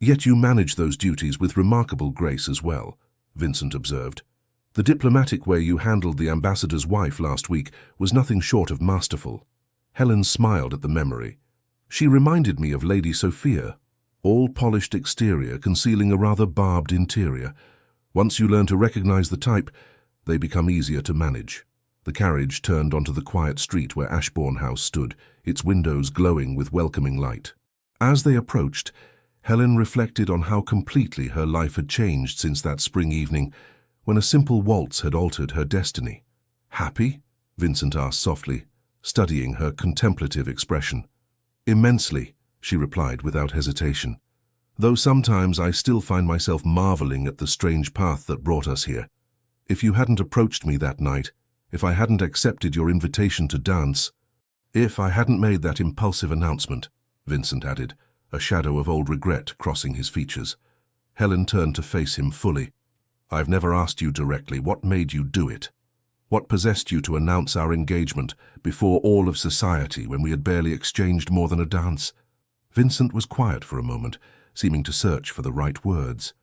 "Yet you manage those duties with remarkable grace as well," Vincent observed. "The diplomatic way you handled the ambassador's wife last week was nothing short of masterful." Helen smiled at the memory. "She reminded me of Lady Sophia, all polished exterior concealing a rather barbed interior. Once you learn to recognize the type, they become easier to manage." The carriage turned onto the quiet street where Ashbourne House stood, its windows glowing with welcoming light. As they approached, Helen reflected on how completely her life had changed since that spring evening, when a simple waltz had altered her destiny. "Happy?" Vincent asked softly, studying her contemplative expression. "Immensely," she replied without hesitation, "though sometimes I still find myself marveling at the strange path that brought us here. If you hadn't approached me that night, if I hadn't accepted your invitation to dance, if I hadn't made that impulsive announcement," Vincent added, a shadow of old regret crossing his features. Helen turned to face him fully. "I've never asked you directly what made you do it. What possessed you to announce our engagement before all of society when we had barely exchanged more than a dance?" Vincent was quiet for a moment, seeming to search for the right words.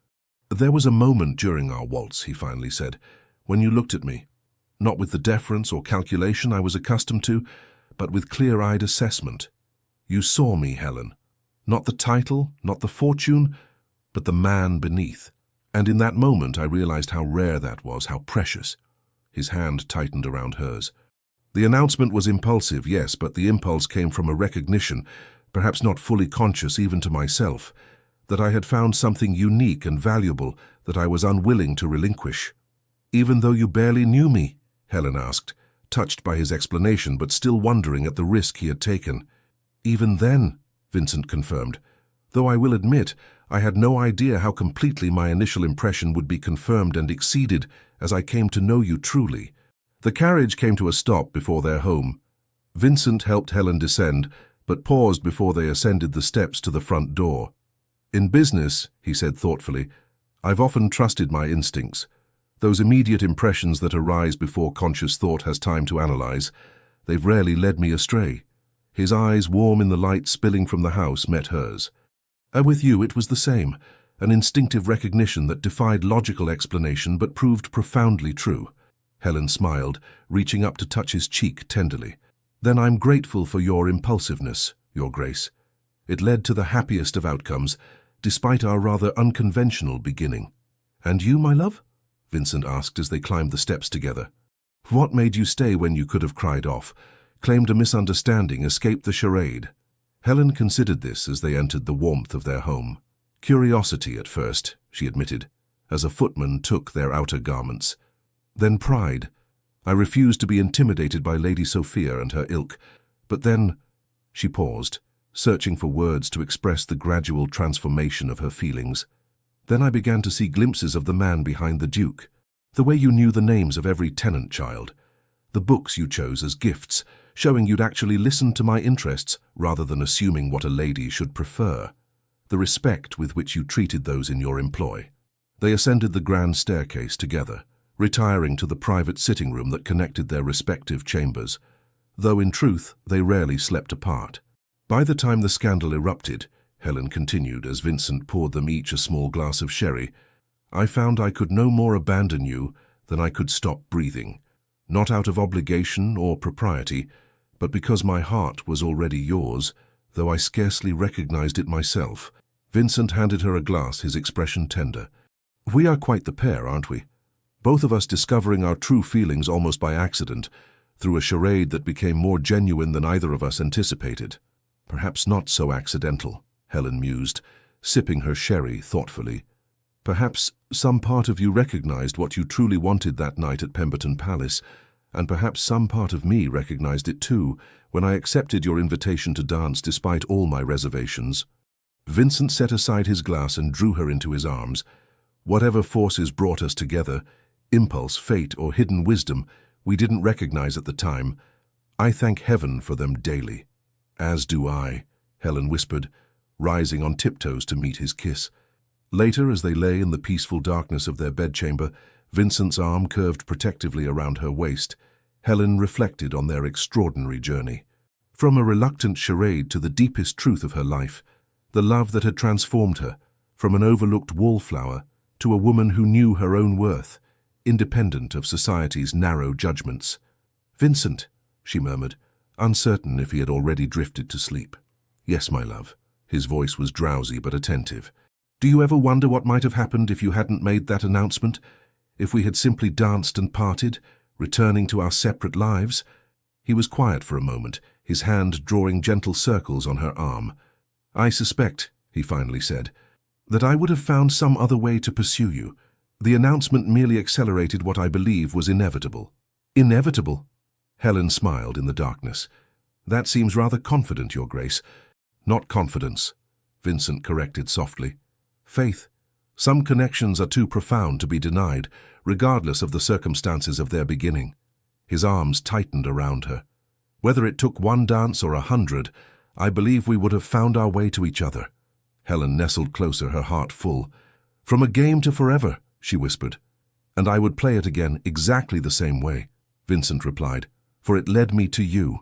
"There was a moment during our waltz," he finally said, "when you looked at me, not with the deference or calculation I was accustomed to, but with clear-eyed assessment. You saw me, Helen. Not the title, not the fortune, but the man beneath. And in that moment I realized how rare that was, how precious." His hand tightened around hers. "The announcement was impulsive, yes, but the impulse came from a recognition, perhaps not fully conscious even to myself, that I had found something unique and valuable that I was unwilling to relinquish." "Even though you barely knew me?" Helen asked, touched by his explanation but still wondering at the risk he had taken. "Even then," Vincent confirmed, "though I will admit I had no idea how completely my initial impression would be confirmed and exceeded as I came to know you truly." The carriage came to a stop before their home. Vincent helped Helen descend, but paused before they ascended the steps to the front door. "In business," he said thoughtfully, "I've often trusted my instincts. Those immediate impressions that arise before conscious thought has time to analyze, they've rarely led me astray." His eyes, warm in the light spilling from the house, met hers. "With you it was the same, an instinctive recognition that defied logical explanation but proved profoundly true." Helen smiled, reaching up to touch his cheek tenderly. "Then I'm grateful for your impulsiveness, Your Grace. It led to the happiest of outcomes, despite our rather unconventional beginning." "And you, my love?" Vincent asked as they climbed the steps together. "What made you stay when you could have cried off, claimed a misunderstanding, escaped the charade?" Helen considered this as they entered the warmth of their home. Curiosity at first, she admitted, as a footman took their outer garments. Then pride. I refused to be intimidated by Lady Sophia and her ilk. But then, she paused, searching for words to express the gradual transformation of her feelings. Then I began to see glimpses of the man behind the Duke. The way you knew the names of every tenant child. The books you chose as gifts, showing you'd actually listened to my interests rather than assuming what a lady should prefer. The respect with which you treated those in your employ. They ascended the grand staircase together, retiring to the private sitting room that connected their respective chambers, though in truth they rarely slept apart. By the time the scandal erupted, Helen continued as Vincent poured them each a small glass of sherry, I found I could no more abandon you than I could stop breathing, not out of obligation or propriety, but because my heart was already yours, though I scarcely recognized it myself. Vincent handed her a glass, his expression tender. We are quite the pair, aren't we? Both of us discovering our true feelings almost by accident, through a charade that became more genuine than either of us anticipated. Perhaps not so accidental, Helen mused, sipping her sherry thoughtfully. Perhaps some part of you recognized what you truly wanted that night at Pemberton Palace, and perhaps some part of me recognized it too when I accepted your invitation to dance despite all my reservations. Vincent set aside his glass and drew her into his arms. Whatever forces brought us together, impulse, fate, or hidden wisdom, we didn't recognize at the time. I thank heaven for them daily. As do I, Helen whispered, rising on tiptoes to meet his kiss. Later, as they lay in the peaceful darkness of their bedchamber, Vincent's arm curved protectively around her waist. Helen reflected on their extraordinary journey. From a reluctant charade to the deepest truth of her life, the love that had transformed her, from an overlooked wallflower to a woman who knew her own worth, independent of society's narrow judgments. Vincent, she murmured, uncertain if he had already drifted to sleep. Yes, my love. His voice was drowsy but attentive. Do you ever wonder what might have happened if you hadn't made that announcement? If we had simply danced and parted, returning to our separate lives? He was quiet for a moment, his hand drawing gentle circles on her arm. I suspect, he finally said, that I would have found some other way to pursue you. The announcement merely accelerated what I believe was inevitable. Inevitable? Helen smiled in the darkness. That seems rather confident, Your Grace. Not confidence, Vincent corrected softly. Faith. Some connections are too profound to be denied, regardless of the circumstances of their beginning. His arms tightened around her. Whether it took one dance or 100, I believe we would have found our way to each other. Helen nestled closer, her heart full. From a game to forever, she whispered. And I would play it again exactly the same way, Vincent replied, for it led me to you.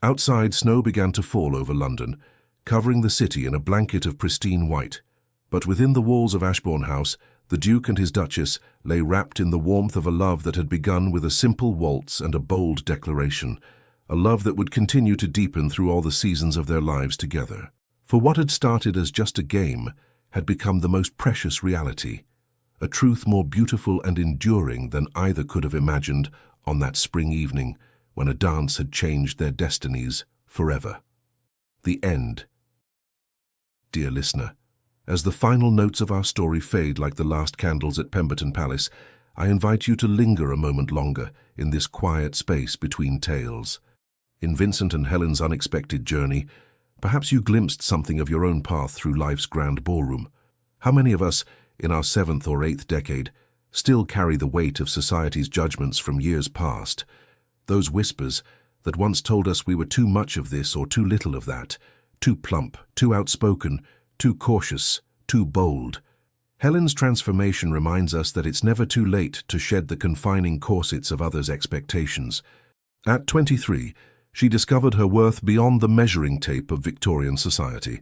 Outside, snow began to fall over London, covering the city in a blanket of pristine white. But within the walls of Ashbourne House, the Duke and his Duchess lay wrapped in the warmth of a love that had begun with a simple waltz and a bold declaration, a love that would continue to deepen through all the seasons of their lives together. For what had started as just a game had become the most precious reality, a truth more beautiful and enduring than either could have imagined on that spring evening when a dance had changed their destinies forever. The end. Dear listener, as the final notes of our story fade like the last candles at Pemberton Palace, I invite you to linger a moment longer in this quiet space between tales. In Vincent and Helen's unexpected journey, perhaps you glimpsed something of your own path through life's grand ballroom. How many of us, in our 7th or 8th decade, still carry the weight of society's judgments from years past? Those whispers that once told us we were too much of this or too little of that, too plump, too outspoken, too cautious, too bold. Helen's transformation reminds us that it's never too late to shed the confining corsets of others' expectations. At 23, she discovered her worth beyond the measuring tape of Victorian society.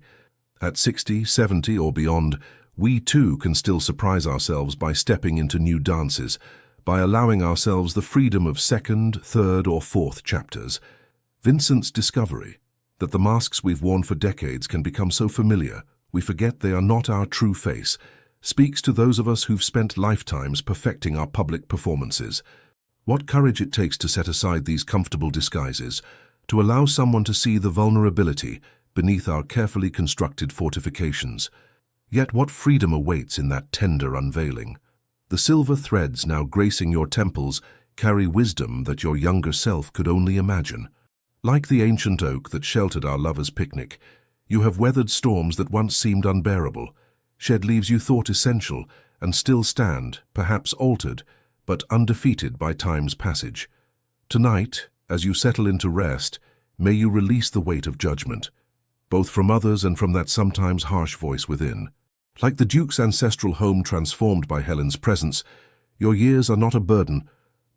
At 60, 70, or beyond, we too can still surprise ourselves by stepping into new dances, by allowing ourselves the freedom of 2nd, 3rd, or 4th chapters. Vincent's discovery that the masks we've worn for decades can become so familiar we forget they are not our true face, speaks to those of us who've spent lifetimes perfecting our public performances. What courage it takes to set aside these comfortable disguises, to allow someone to see the vulnerability beneath our carefully constructed fortifications. Yet what freedom awaits in that tender unveiling? The silver threads now gracing your temples carry wisdom that your younger self could only imagine. Like the ancient oak that sheltered our lovers' picnic, you have weathered storms that once seemed unbearable, shed leaves you thought essential, and still stand, perhaps altered, but undefeated by time's passage. Tonight, as you settle into rest, may you release the weight of judgment, both from others and from that sometimes harsh voice within. Like the Duke's ancestral home transformed by Helen's presence, your years are not a burden,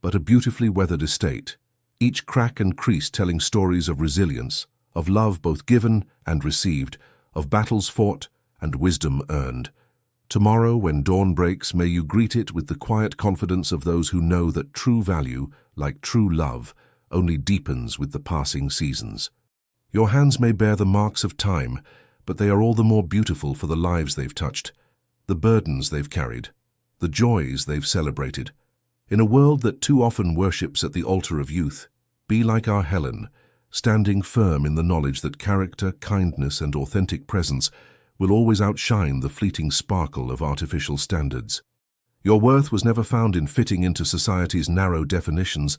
but a beautifully weathered estate, each crack and crease telling stories of resilience, of love both given and received, of battles fought and wisdom earned. Tomorrow, when dawn breaks, may you greet it with the quiet confidence of those who know that true value, like true love, only deepens with the passing seasons. Your hands may bear the marks of time, but they are all the more beautiful for the lives they've touched, the burdens they've carried, the joys they've celebrated. In a world that too often worships at the altar of youth, be like our Helen, standing firm in the knowledge that character, kindness, and authentic presence will always outshine the fleeting sparkle of artificial standards. Your worth was never found in fitting into society's narrow definitions,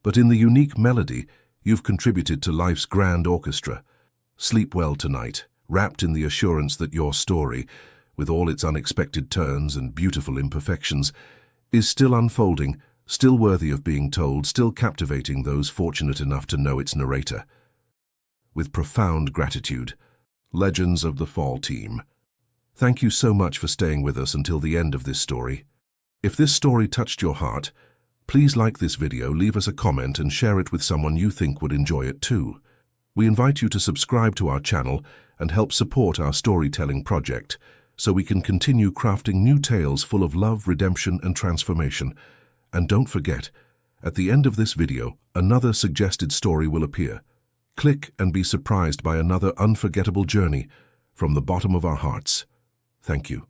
but in the unique melody you've contributed to life's grand orchestra. Sleep well tonight, wrapped in the assurance that your story, with all its unexpected turns and beautiful imperfections, is still unfolding, still worthy of being told, still captivating those fortunate enough to know its narrator. With profound gratitude, Legends of the Fall team. Thank you so much for staying with us until the end of this story. If this story touched your heart, please like this video, leave us a comment, and share it with someone you think would enjoy it too. We invite you to subscribe to our channel and help support our storytelling project, so we can continue crafting new tales full of love, redemption, and transformation. And don't forget, at the end of this video, another suggested story will appear. Click and be surprised by another unforgettable journey from the bottom of our hearts. Thank you.